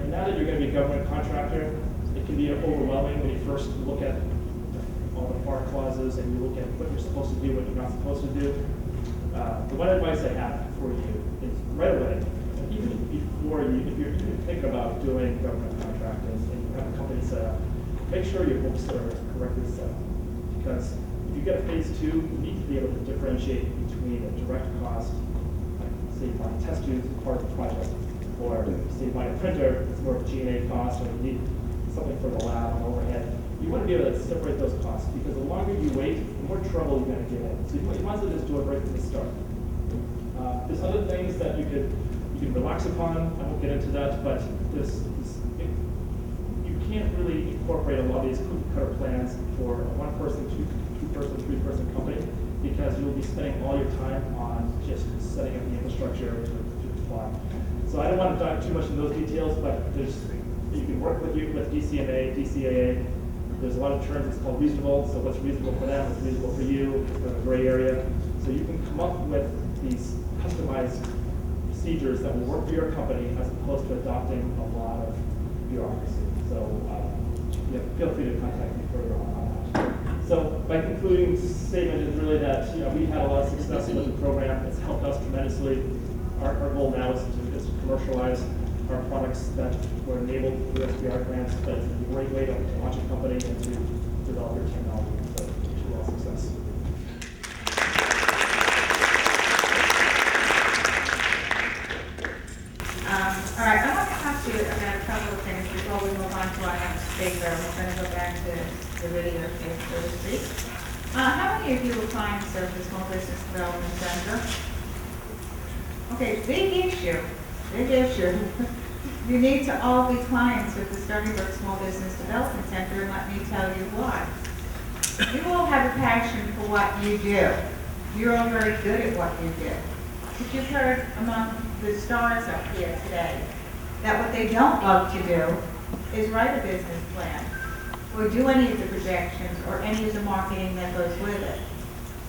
now that you're going to be a government contractor, it can be overwhelming when you first look at all the FAR clauses and you look at what you're supposed to do, what you're not supposed to do. The one advice I have for you is right away, and even before if you're even thinking about doing government contracting and you have a company set up, make sure your books are correctly set up. Because if you get a phase 2, you need to be able to differentiate between a direct cost, like say buying test tubes as part of the project, or say buy a printer, it's more of a G&A cost, or you need something for the lab and overhead. You want to be able to separate those costs, because the longer you wait, the more trouble you're going to get in. So you might as well just do it right from the start. There's other things that you can relax upon. I won't get into that, but you can't really incorporate a lot of these cookie-cutter plans for a one-person, two-person, three-person company, because you'll be spending all your time on just setting up the infrastructure to apply. So I don't want to dive too much into those details, but you can work with DCMA, DCAA. There's a lot of terms. It's called reasonable. So what's reasonable for them is reasonable for you. It's a gray area. So you can come up with these customized procedures that will work for your company, as opposed to adopting a lot of bureaucracy. So feel free to contact me further on that. So my concluding statement is really that we've had a lot of success with the program. It's helped us tremendously. Our goal now is to commercialize our products that were enabled through SBR grants, but it's a great way to launch a company and to develop your technology. So wish you all success. All right, I want to ask you about a couple of things before we move on to our next speaker. We're going to go back to the video case, so to speak. How many of you applying to serve the Small Business Development Center? Okay, big issue. You need to all be clients of the Stony Brook Small Business Development Center, and let me tell you why. You all have a passion for what you do. You're all very good at what you do. But you've heard among the stars up here today that what they don't love to do is write a business plan or do any of the projections or any of the marketing that goes with it.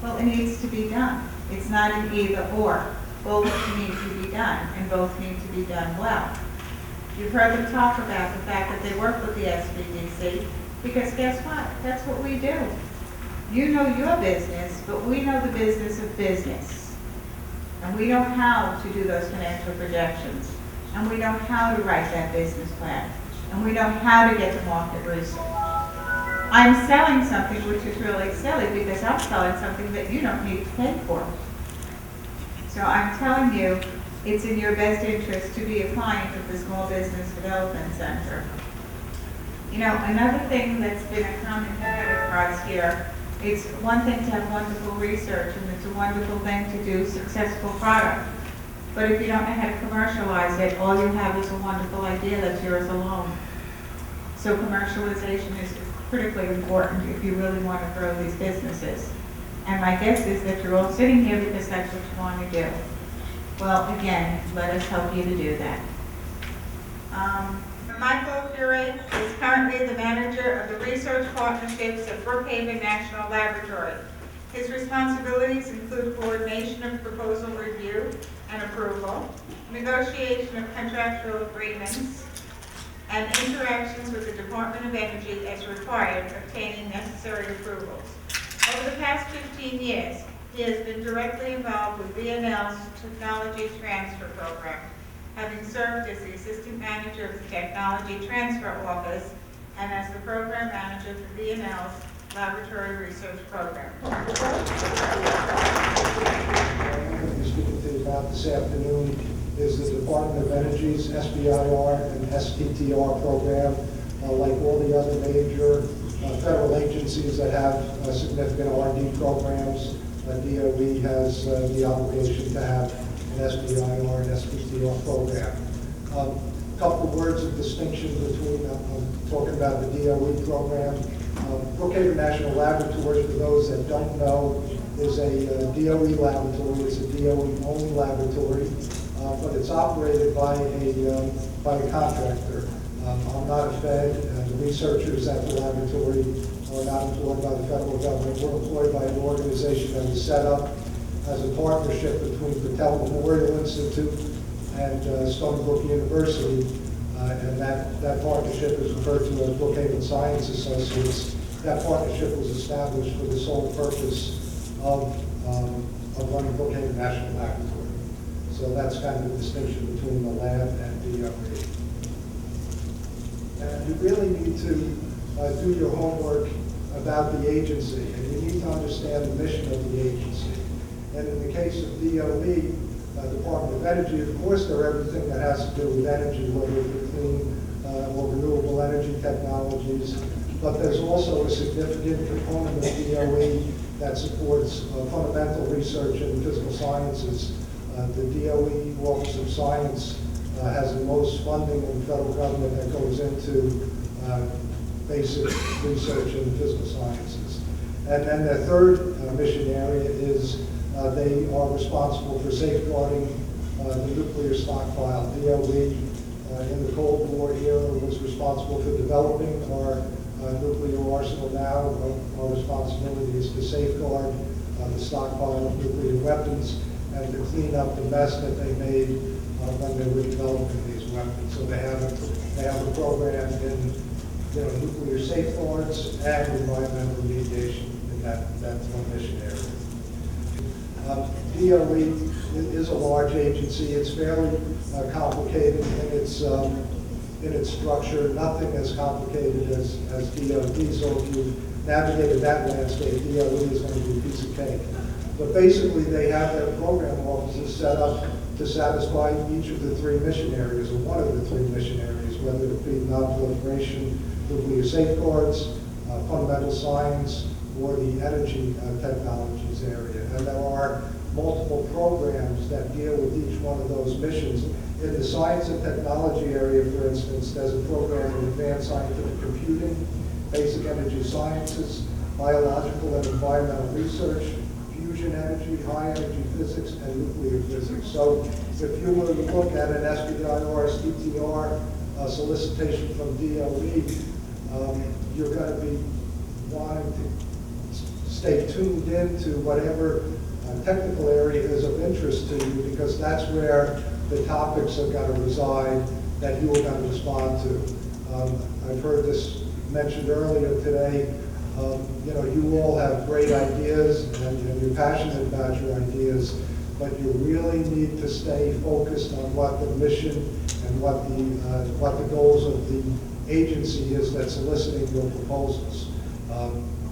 Well, it needs to be done. It's not an either or. Both need to be done, and both need to be done well. You've heard them talk about the fact that they work with the SBDC, because guess what? That's what we do. You know your business, but we know the business of business. And we know how to do those financial projections. and we know how to write that business plan, and we know how to get to market research. I'm selling something which is really silly because I'm selling something that you don't need to pay for. So I'm telling you, it's in your best interest to be a client of the Small Business Development Center. You know, another thing that's been a common thread across here, it's one thing to have wonderful research and it's a wonderful thing to do successful product. But if you don't know how to commercialize it, all you have is a wonderful idea that's yours alone. So commercialization is critically important if you really want to grow these businesses. And my guess is that you're all sitting here because that's what you want to do. Well, again, let us help you to do that. Michael Fury is currently the manager of the research partnerships at Brookhaven National Laboratory. His responsibilities include coordination of proposal review and approval, negotiation of contractual agreements, and interactions with the Department of Energy as required, obtaining necessary approvals. Over the past 15 years, he has been directly involved with B&L's Technology Transfer Program, having served as the Assistant Manager of the Technology Transfer Office and as the Program Manager for B&L's Laboratory Research Program. What I'm going to be speaking to you about this afternoon is the Department of Energy's SBIR and STTR program. Like all the other major federal agencies that have significant R&D programs, DOE has the obligation to have an SBIR and STTR program. A couple of words of distinction between, I'm talking about the DOE program. Brookhaven National Laboratory, for those that don't know, is a DOE laboratory. It's a DOE-owned laboratory, but it's operated by a contractor. I'm not a Fed, and the researchers at the laboratory are not employed by the federal government. We're employed by an organization that was set up as a partnership between Patel Memorial Institute and Stony Brook University, and that partnership is referred to as Brookhaven Science Associates. That partnership was established for the sole purpose of running Brookhaven National Laboratory. So that's kind of the distinction between the lab and DOE. And you really need to do your homework about the agency, and you need to understand the mission of the agency. And in the case of DOE, Department of Energy, of course, they're everything that has to do with energy, whether it's clean or renewable energy technologies. But there's also a significant component of DOE that supports fundamental research in physical sciences. The DOE Office of Science has the most funding in the federal government that goes into basic research in physical sciences. And then the third mission area is they are responsible for safeguarding the nuclear stockpile. DOE in the Cold War era was responsible for developing our nuclear arsenal. Now our responsibility is to safeguard the stockpile of nuclear weapons and to clean up the mess that they made when they were developing these weapons. So they have a program in nuclear safeguards and environmental remediation in that one mission area. DOE is a large agency. It's fairly complicated in its structure. Nothing as complicated as DOD. So if you navigated that landscape, DOE is going to be a piece of cake. But basically, they have their program offices set up to satisfy each of the three mission areas, or one of the three mission areas, whether it be non-proliferation, nuclear safeguards, fundamental science, or the energy technologies area. And there are multiple programs that deal with each one of those missions. In the science and technology area, for instance, there's a program in advanced scientific computing, basic energy sciences, biological and environmental research, fusion energy, high energy physics, and nuclear physics. So if you were to look at an SBIR, STTR solicitation from DOE, you're going to be wanting to stay tuned into whatever technical area is of interest to you, because that's where the topics are going to reside that you are going to respond to. I've heard this mentioned earlier today. You all have great ideas and you're passionate about your ideas, but you really need to stay focused on what the mission and what the goals of the agency is that's soliciting your proposals.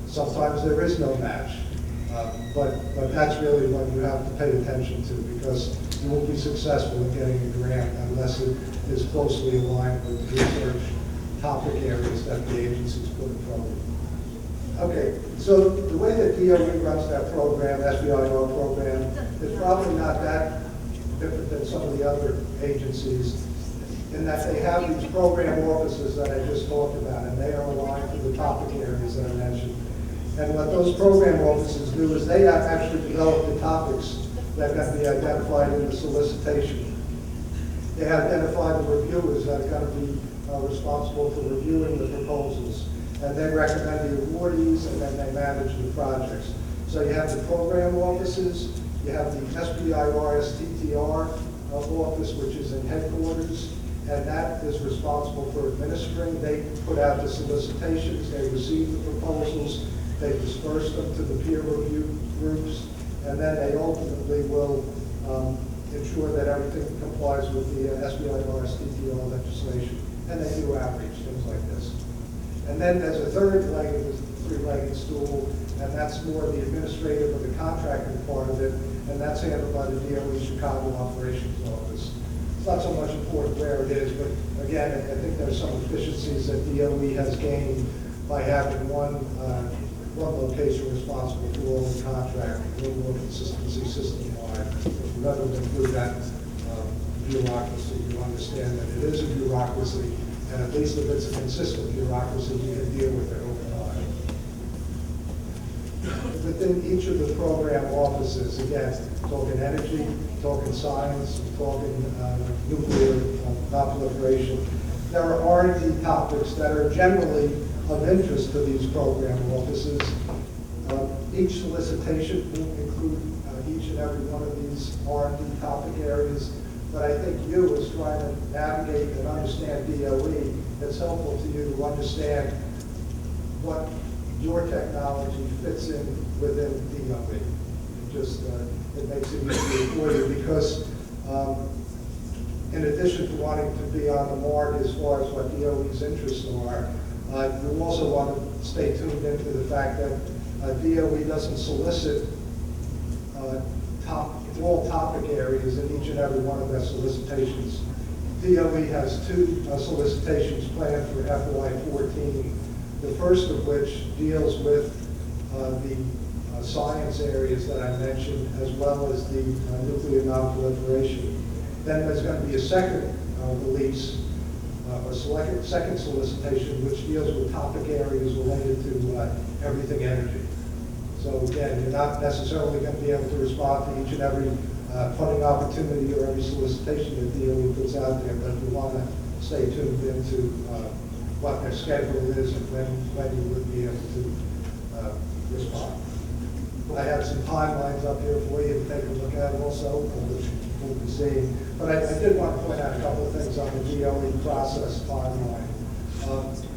Sometimes there is no match, but that's really what you have to pay attention to, because you won't be successful in getting a grant unless it is closely aligned with the research topic areas that the agency's putting forward. Okay, so the way that DOE runs that program, SBIR program, is probably not that different than some of the other agencies, in that they have these program offices that I just talked about, and they are aligned to the topic areas that I mentioned. And what those program offices do is they actually develop the topics that are going to be identified in the solicitation. They identify the reviewers that are going to be responsible for reviewing the proposals. And they recommend the awardees, and then they manage the projects. So you have the program offices, you have the SBIR STTR office, which is in headquarters, and that is responsible for administering. They put out the solicitations, they receive the proposals, they disperse them to the peer review groups, and then they ultimately will ensure that everything complies with the SBIR STTR legislation. And they do outreach, things like this. And then there's a third leg of the three-legged stool, and that's more the administrative or the contracting part of it, and that's handled by the DOE Chicago Operations Office. It's not so much important where it is, but again, I think there's some efficiencies that DOE has gained by having one location responsible for all the contract, a little more consistency system-wide. Rather than through that bureaucracy, you understand that it is a bureaucracy, and at least if it's a consistent bureaucracy, you can deal with it over time. Within each of the program offices, again, talking energy, talking science, talking nuclear non-proliferation, there are R&D topics that are generally of interest to these program offices. Each solicitation will include each and every one of these R&D topic areas, but I think you, as trying to navigate and understand DOE, it's helpful to you to understand what your technology fits in within DOE. It makes it easier for you, because in addition to wanting to be on the mark as far as what DOE's interests are, you also want to stay tuned into the fact that DOE doesn't solicit all topic areas in each and every one of their solicitations. DOE has two solicitations planned for FY14, the first of which deals with the science areas that I mentioned, as well as the nuclear non-proliferation. Then there's going to be a second release, or second solicitation, which deals with topic areas related to everything energy. So again, you're not necessarily going to be able to respond to each and every funding opportunity or every solicitation that DOE puts out there, but you want to stay tuned into what their schedule is and when you would be able to respond. I have some timelines up here for you to take a look at also, which we'll be seeing. But I did want to point out a couple of things on the DOE process timeline.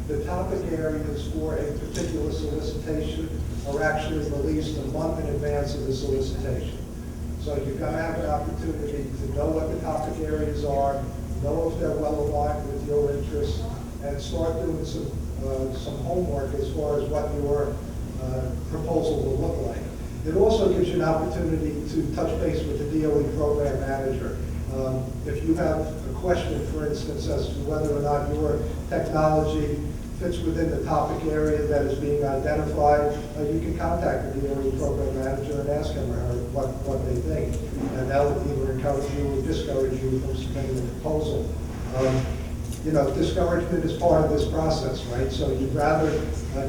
The topic areas for a particular solicitation are actually released a month in advance of the solicitation. So you're going to have an opportunity to know what the topic areas are, know if they're well aligned with your interests, and start doing some homework as far as what your proposal will look like. It also gives you an opportunity to touch base with the DOE program manager. If you have a question, for instance, as to whether or not your technology fits within the topic area that is being identified, you can contact the DOE program manager and ask him or her what they think. And that will either encourage you or discourage you from submitting a proposal. Discouragement is part of this process, right? So you'd rather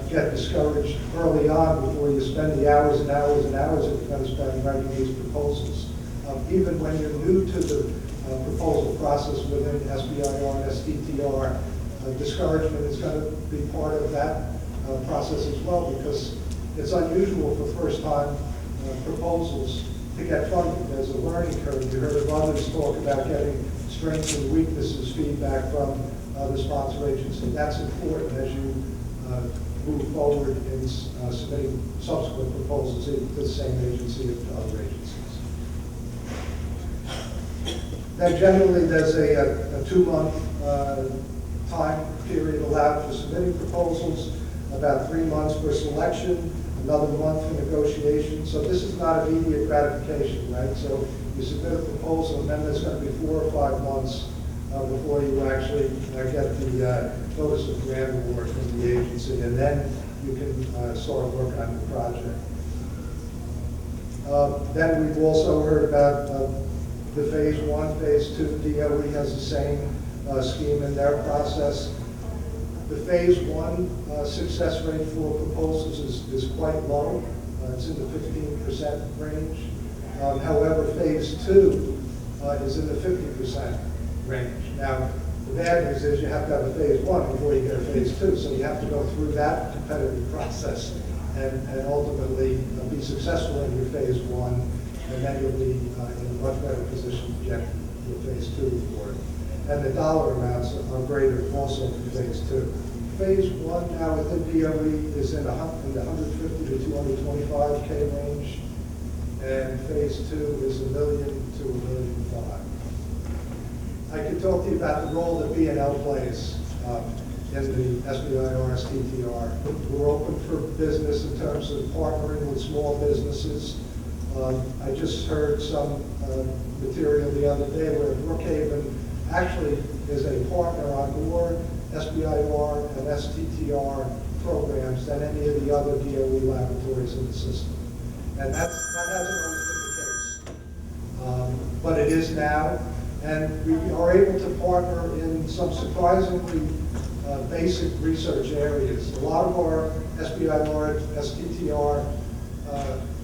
get discouraged early on before you spend the hours and hours and hours that you're going to spend writing these proposals. Even when you're new to the proposal process within SBIR and STTR, discouragement is going to be part of that process as well, because it's unusual for first-time proposals to get funded. There's a learning curve. You heard of others talk about getting strengths and weaknesses feedback from the sponsor agency. That's important as you move forward in submitting subsequent proposals to the same agency or to other agencies. Then generally, there's a 2-month time period allowed for submitting proposals, about 3 months for selection, another month for negotiation. So this is not immediate gratification, right? So you submit a proposal, and then there's going to be 4 or 5 months before you actually get the notice of grant award from the agency, and then you can start working on the project. Then we've also heard about the phase 1, phase 2. DOE has the same scheme in their process. The phase 1 success rate for proposals is quite low. It's in the 15% range. However, phase 2 is in the 50% range. Now, the bad news is you have to have a phase 1 before you get a phase 2, so you have to go through that competitive process and ultimately be successful in your phase 1, and then you'll be in a much better position to get your phase 2 award. And the dollar amounts are greater also for phase 2. Phase 1 now within DOE is in the 150 to 225K range, and phase 2 is $1 million to $1.5 million. I could talk to you about the role that B&L plays in the SBIR STTR. We're open for business in terms of partnering with small businesses. I just heard some material the other day where Brookhaven actually is a partner on more SBIR and STTR programs than any of the other DOE laboratories in the system. And that hasn't always been the case. But it is now. And we are able to partner in some surprisingly basic research areas. A lot of our SBIR, STTR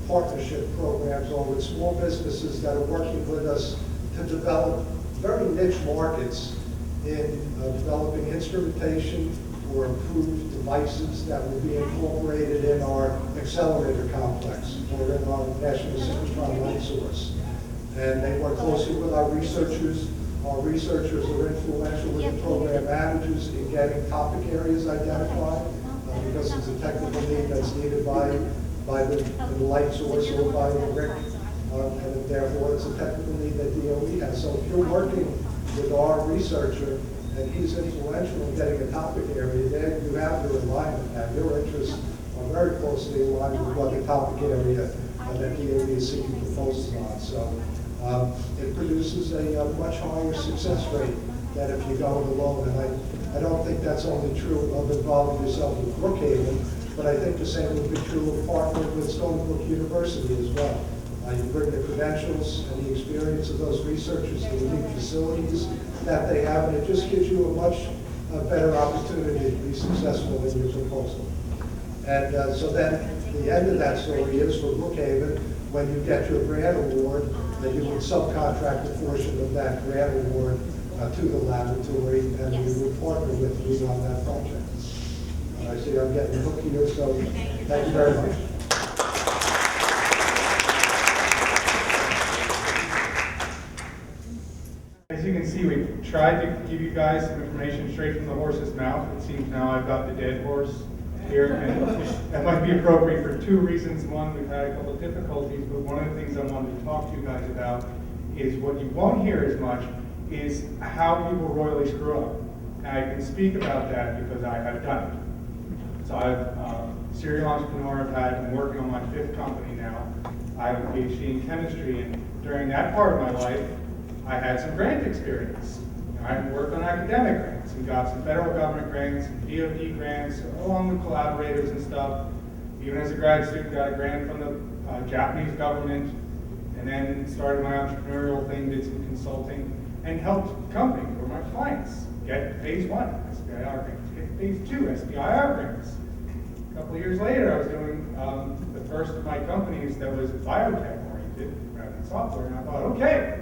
partnership programs are with small businesses that are working with us to develop very niche markets in developing instrumentation for improved devices that will be incorporated in our accelerator complex or in our National Synchrotron Light Source. And they work closely with our researchers. Our researchers are influential with the program managers in getting topic areas identified because it's a technical need that's needed by the light source or by the RIC, and therefore it's a technical need that DOE has. So if you're working with our researcher and he's influential in getting a topic area, then you have your alignment, and your interests are very closely aligned with what the topic area that DOE is seeking proposals on. So it produces a much higher success rate than if you go it alone. And I don't think that's only true of involving yourself with Brookhaven, but I think the same would be true of partnering with Stony Brook University as well. You bring the credentials and the experience of those researchers, the unique facilities that they have, and it just gives you a much better opportunity to be successful in your proposal. And so then the end of that story is for Brookhaven, when you get your grant award, that you would subcontract a portion of that grant award to the laboratory, and we would partner with you on that project. I see I'm getting hooked here, so thank you very much. As you can see, we tried to give you guys some information straight from the horse's mouth. It seems now I've got the dead horse here, and that might be appropriate for 2 reasons. One, we've had a couple of difficulties, but one of the things I wanted to talk to you guys about is what you won't hear as much is how people royally screw up. And I can speak about that because I have done it. So I'm a serial entrepreneur. I'm working on my 5th company now. I have a PhD in chemistry, and during that part of my life, I had some grant experience. I worked on academic grants and got some federal government grants and DoD grants, along with collaborators and stuff. Even as a grad student, got a grant from the Japanese government, and then started my entrepreneurial thing, did some consulting, and helped companies or my clients get phase 1 SBIR grants, get phase 2 SBIR grants. A couple of years later, I was doing the first of my companies that was biotech oriented rather than software, and I thought, okay,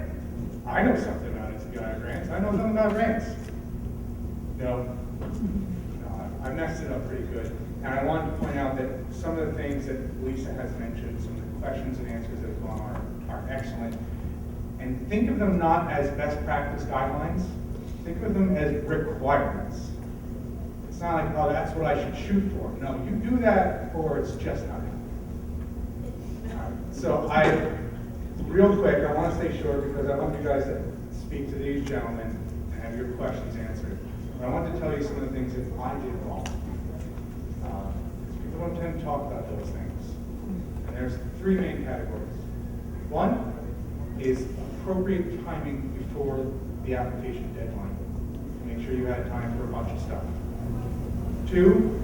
I know something about SBIR grants. I know something about grants. No, I messed it up pretty good. And I wanted to point out that some of the things that Lisa has mentioned, some of the questions and answers that have gone are excellent. And think of them not as best practice guidelines. Think of them as requirements. It's not like, oh, that's what I should shoot for. No, you do that or it's just not happening. So real quick, I want to stay short because I want you guys to speak to these gentlemen and have your questions answered. But I want to tell you some of the things that I did wrong. People don't tend to talk about those things. And there's three main categories. One is appropriate timing before the application deadline. Make sure you had time for a bunch of stuff. Two,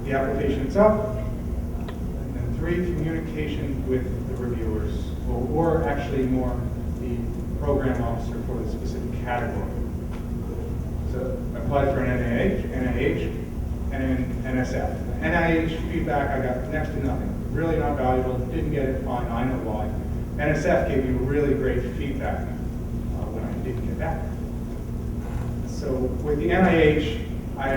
the application itself. And then three, communication with the reviewers, or actually more the program officer for the specific category. So I applied for an NIH, and an NSF. NIH feedback, I got next to nothing. Really not valuable, didn't get it, fine, I know why. NSF gave me really great feedback when I didn't get that. So with the NIH, I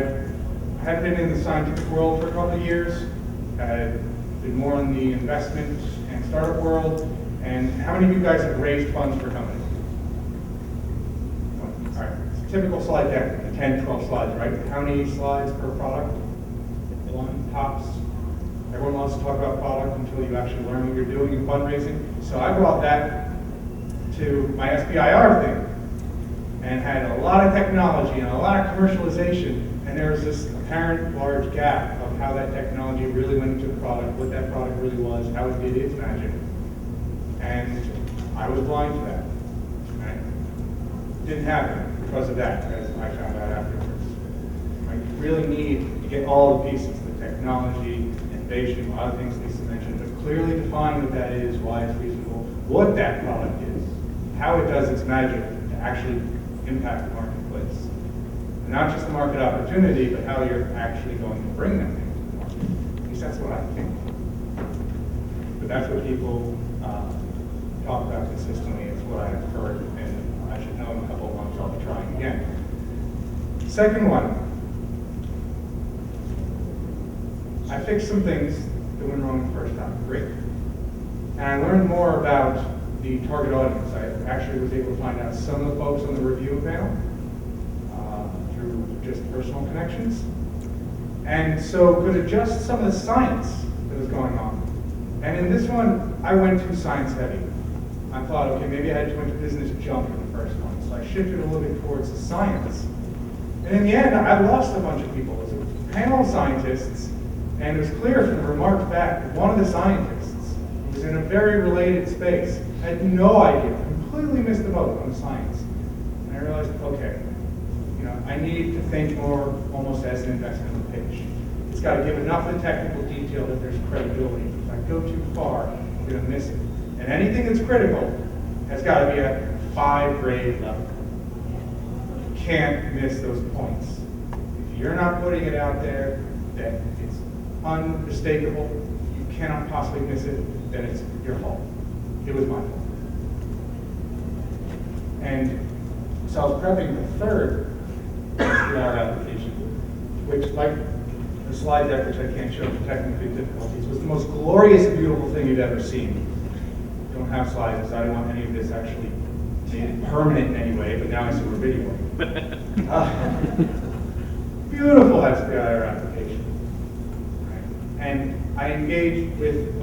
had been in the scientific world for a couple of years, had been more in the investment and startup world, and how many of you guys have raised funds for companies? All right, it's a typical slide deck, 10, 12 slides, right? How many slides per product? One, tops. Everyone wants to talk about product until you actually learn what you're doing in fundraising. So I brought that to my SBIR thing and had a lot of technology and a lot of commercialization, and there was this apparent large gap of how that technology really went into the product, what that product really was, how it did its magic. And I was blind to that. Right? Didn't happen because of that, as I found out afterwards. Right? You really need to get all the pieces, the technology, innovation, a lot of things Lisa mentioned, but clearly define what that is, why it's reasonable, what that product is, how it does its magic to actually impact the marketplace. And not just the market opportunity, but how you're actually going to bring them into the market. At least that's what I think. But that's what people talk about consistently. It's what I've heard, and I should know in a couple of months I'll be trying again. Second one, I fixed some things that went wrong the first time. Great. And I learned more about the target audience. I actually was able to find out some of the folks on the review panel through just personal connections. And so could adjust some of the science that was going on. And in this one, I went too science heavy. I thought, okay, maybe I had too much business junk in the first one. So I shifted a little bit towards the science. And in the end, I lost a bunch of people. It was a panel of scientists, and it was clear from the remarks back that one of the scientists, who was in a very related space, had no idea, completely missed the boat on the science. And I realized, okay, I need to think more almost as an investment pitch. It's got to give enough of the technical detail that there's credibility. If I go too far, I'm going to miss it. And anything that's critical has got to be at 5-grade level. You can't miss those points. If you're not putting it out there that it's unmistakable, you cannot possibly miss it, then it's your fault. It was my fault. And so I was prepping the third SBIR application, which, like the slide deck, which I can't show for technical difficulties, was the most glorious and beautiful thing you've ever seen. Don't have slides, because I don't want any of this actually made it permanent in any way, but now I see we're videoing. Beautiful SBIR application. Right? And I engaged with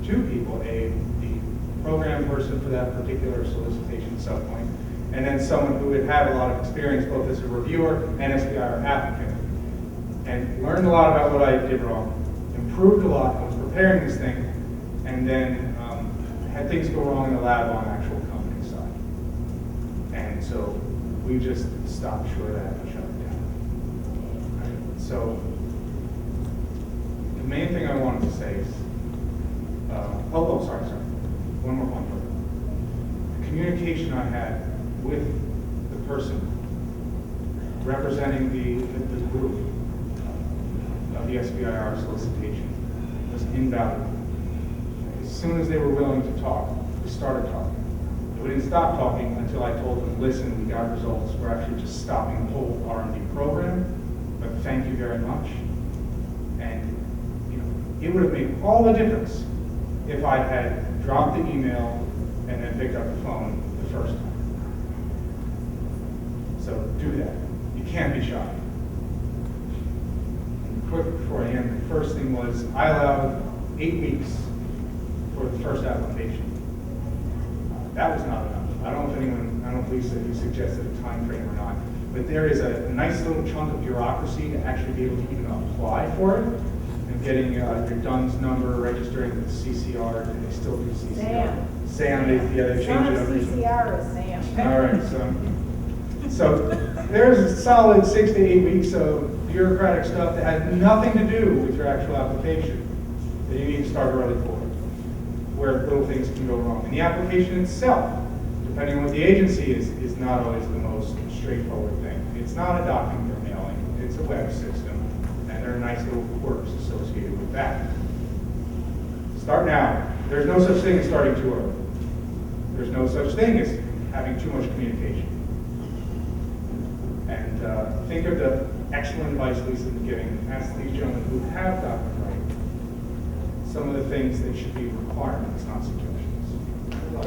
two people, the program person for that particular solicitation subpoint, and then someone who would have a lot of experience both as a reviewer and SBIR applicant, and learned a lot about what I did wrong, improved a lot. I was preparing this thing, and then had things go wrong in the lab on actual company side. And so we just stopped short of that and shut it down. Right? So the main thing I wanted to say is, sorry. One more point. The communication I had with the person representing the group of the SBIR solicitation was invaluable. As soon as they were willing to talk, we started talking. We didn't stop talking until I told them, listen, we got results. We're actually just stopping the whole R&D program, but thank you very much. And it would have made all the difference if I had dropped the email and then picked up the phone the first time. So do that. You can't be shy. And quick before I end, the first thing was I allowed 8 weeks for the first application. That was not enough. I don't know don't know if Lisa, you suggested a time frame or not, but there is a nice little chunk of bureaucracy to actually be able to even apply for it. And getting your DUNS number, registering with CCR, and they still do CCR. Sam, they changed it up recently. CCR is Sam. All right, so there's a solid 6 to 8 weeks of bureaucratic stuff that has nothing to do with your actual application that you need to start early for, where little things can go wrong. And the application itself, depending on what the agency is not always the most straightforward thing. It's not a document you're mailing, it's a web system, and there are nice little quirks associated with that. Start now. There's no such thing as starting too early. There's no such thing as having too much communication. And think of the excellent advice Lisa's been giving. Ask these gentlemen who have gotten it right some of the things that should be requirements, not suggestions. Good luck.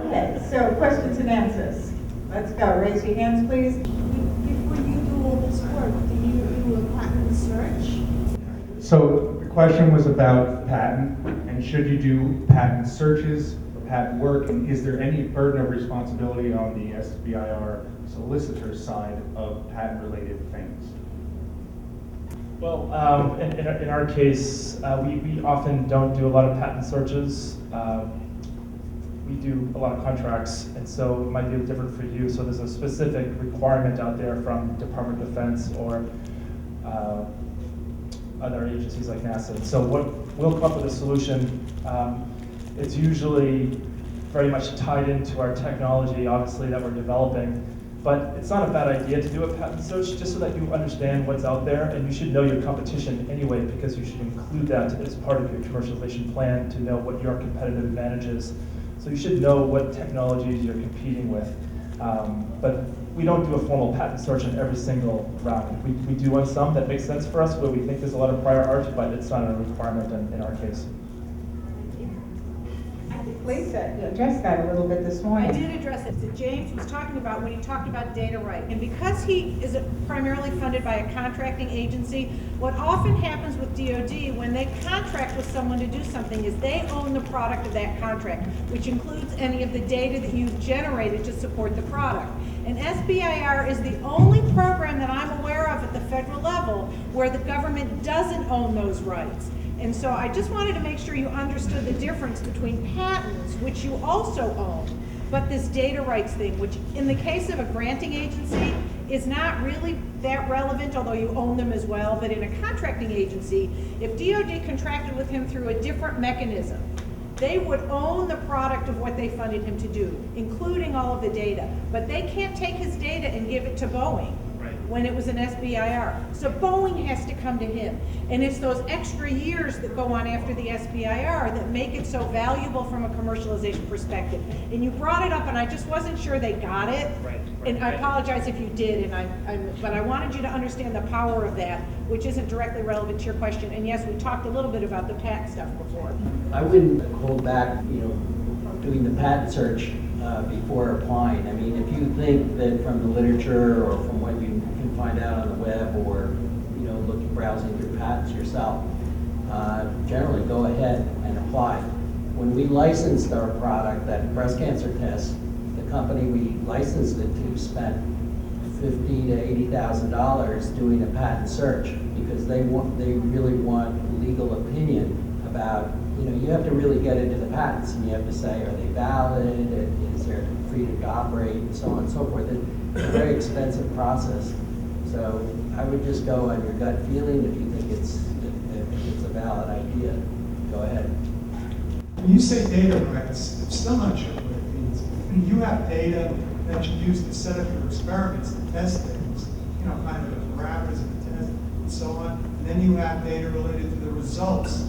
Okay, so questions and answers. Let's go. Raise your hands, please. Before you do all this work, do you do a patent search? So the question was about patent, and should you do patent searches or patent work, and is there any burden of responsibility on the SBIR solicitor side of patent-related things? Well, in our case, we often don't do a lot of patent searches. We do a lot of contracts, and so it might be different for you. So there's a specific requirement out there from Department of Defense or other agencies like NASA. So we'll come up with a solution. It's usually very much tied into our technology, obviously, that we're developing. But it's not a bad idea to do a patent search just so that you understand what's out there, and you should know your competition anyway, because you should include that as part of your commercialization plan to know what your competitive advantage is. So you should know what technologies you're competing with. But we don't do a formal patent search in every single round. We do on some that makes sense for us where we think there's a lot of prior art, but it's not a requirement in our case. Lisa, you addressed that a little bit this morning. I did address it, that James was talking about when he talked about data right. And because he is primarily funded by a contracting agency, what often happens with DoD when they contract with someone to do something is they own the product of that contract, which includes any of the data that you've generated to support the product. And SBIR is the only program that I'm aware of at the federal level where the government doesn't own those rights. And so I just wanted to make sure you understood the difference between patents, which you also own, but this data rights thing, which in the case of a granting agency is not really that relevant, although you own them as well. But in a contracting agency, if DoD contracted with him through a different mechanism, they would own the product of what they funded him to do, including all of the data. But they can't take his data and give it to Boeing. When it was an SBIR. So Boeing has to come to him. And it's those extra years that go on after the SBIR that make it so valuable from a commercialization perspective. And you brought it up, and I just wasn't sure they got it. And I apologize if you did, but I wanted you to understand the power of that, which isn't directly relevant to your question. And yes, we talked a little bit about the patent stuff before. I wouldn't hold back, doing the patent search before applying. I mean, if you think that from the literature or from what you can find out on the web or, browsing through patents yourself, generally go ahead and apply. When we licensed our product, that breast cancer test, the company we licensed it to spent $50,000 to $80,000 doing a patent search because they really want legal opinion about, you have to really get into the patents and you have to say, are they valid? Is there freedom to operate and so on and so forth. It's a very expensive process. So I would just go on your gut feeling. If you think it's a valid idea, go ahead. When you say data rights, I'm still not sure what it means. You have data that you use to set up your experiments, to test things, kind of the parameters of the test and so on. And then you have data related to the results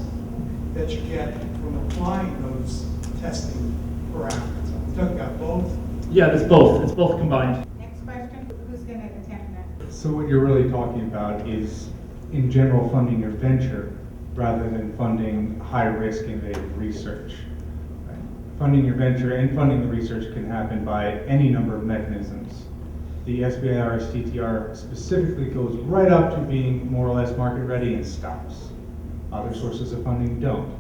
that you get from applying those testing parameters. I'm talking about both. Yeah, it's both. It's both combined. Next question, who's going to attempt that? So what you're really talking about is, in general, funding your venture rather than funding high-risk innovative research. Right? Funding your venture and funding the research can happen by any number of mechanisms. The SBIR STTR specifically goes right up to being more or less market ready and stops. Other sources of funding don't.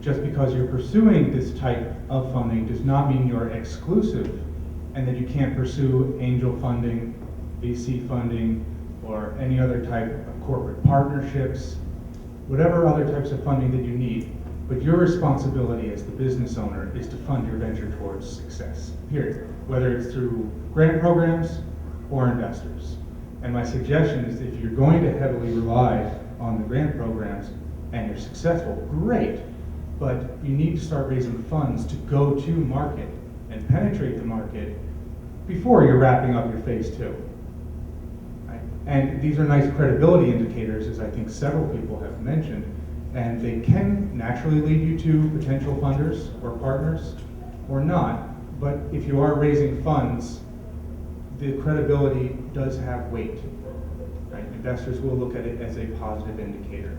just because you're pursuing this type of funding does not mean you're exclusive and that you can't pursue angel funding, VC funding, or any other type of corporate partnerships, whatever other types of funding that you need. But your responsibility as the business owner is to fund your venture towards success, period. Whether it's through grant programs or investors. And my suggestion is if you're going to heavily rely on the grant programs and you're successful, great. But you need to start raising funds to go to market and penetrate the market before you're wrapping up your phase 2. Right? And these are nice credibility indicators, as I think several people have mentioned, and they can naturally lead you to potential funders or partners or not. But if you are raising funds, the credibility does have weight. Right? Investors will look at it as a positive indicator.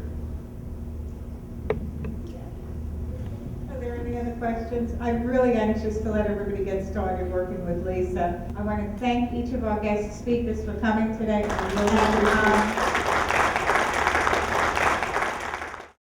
Are there any other questions? I'm really anxious to let everybody get started working with Lisa. I want to thank each of our guest speakers for coming today. We really appreciate it.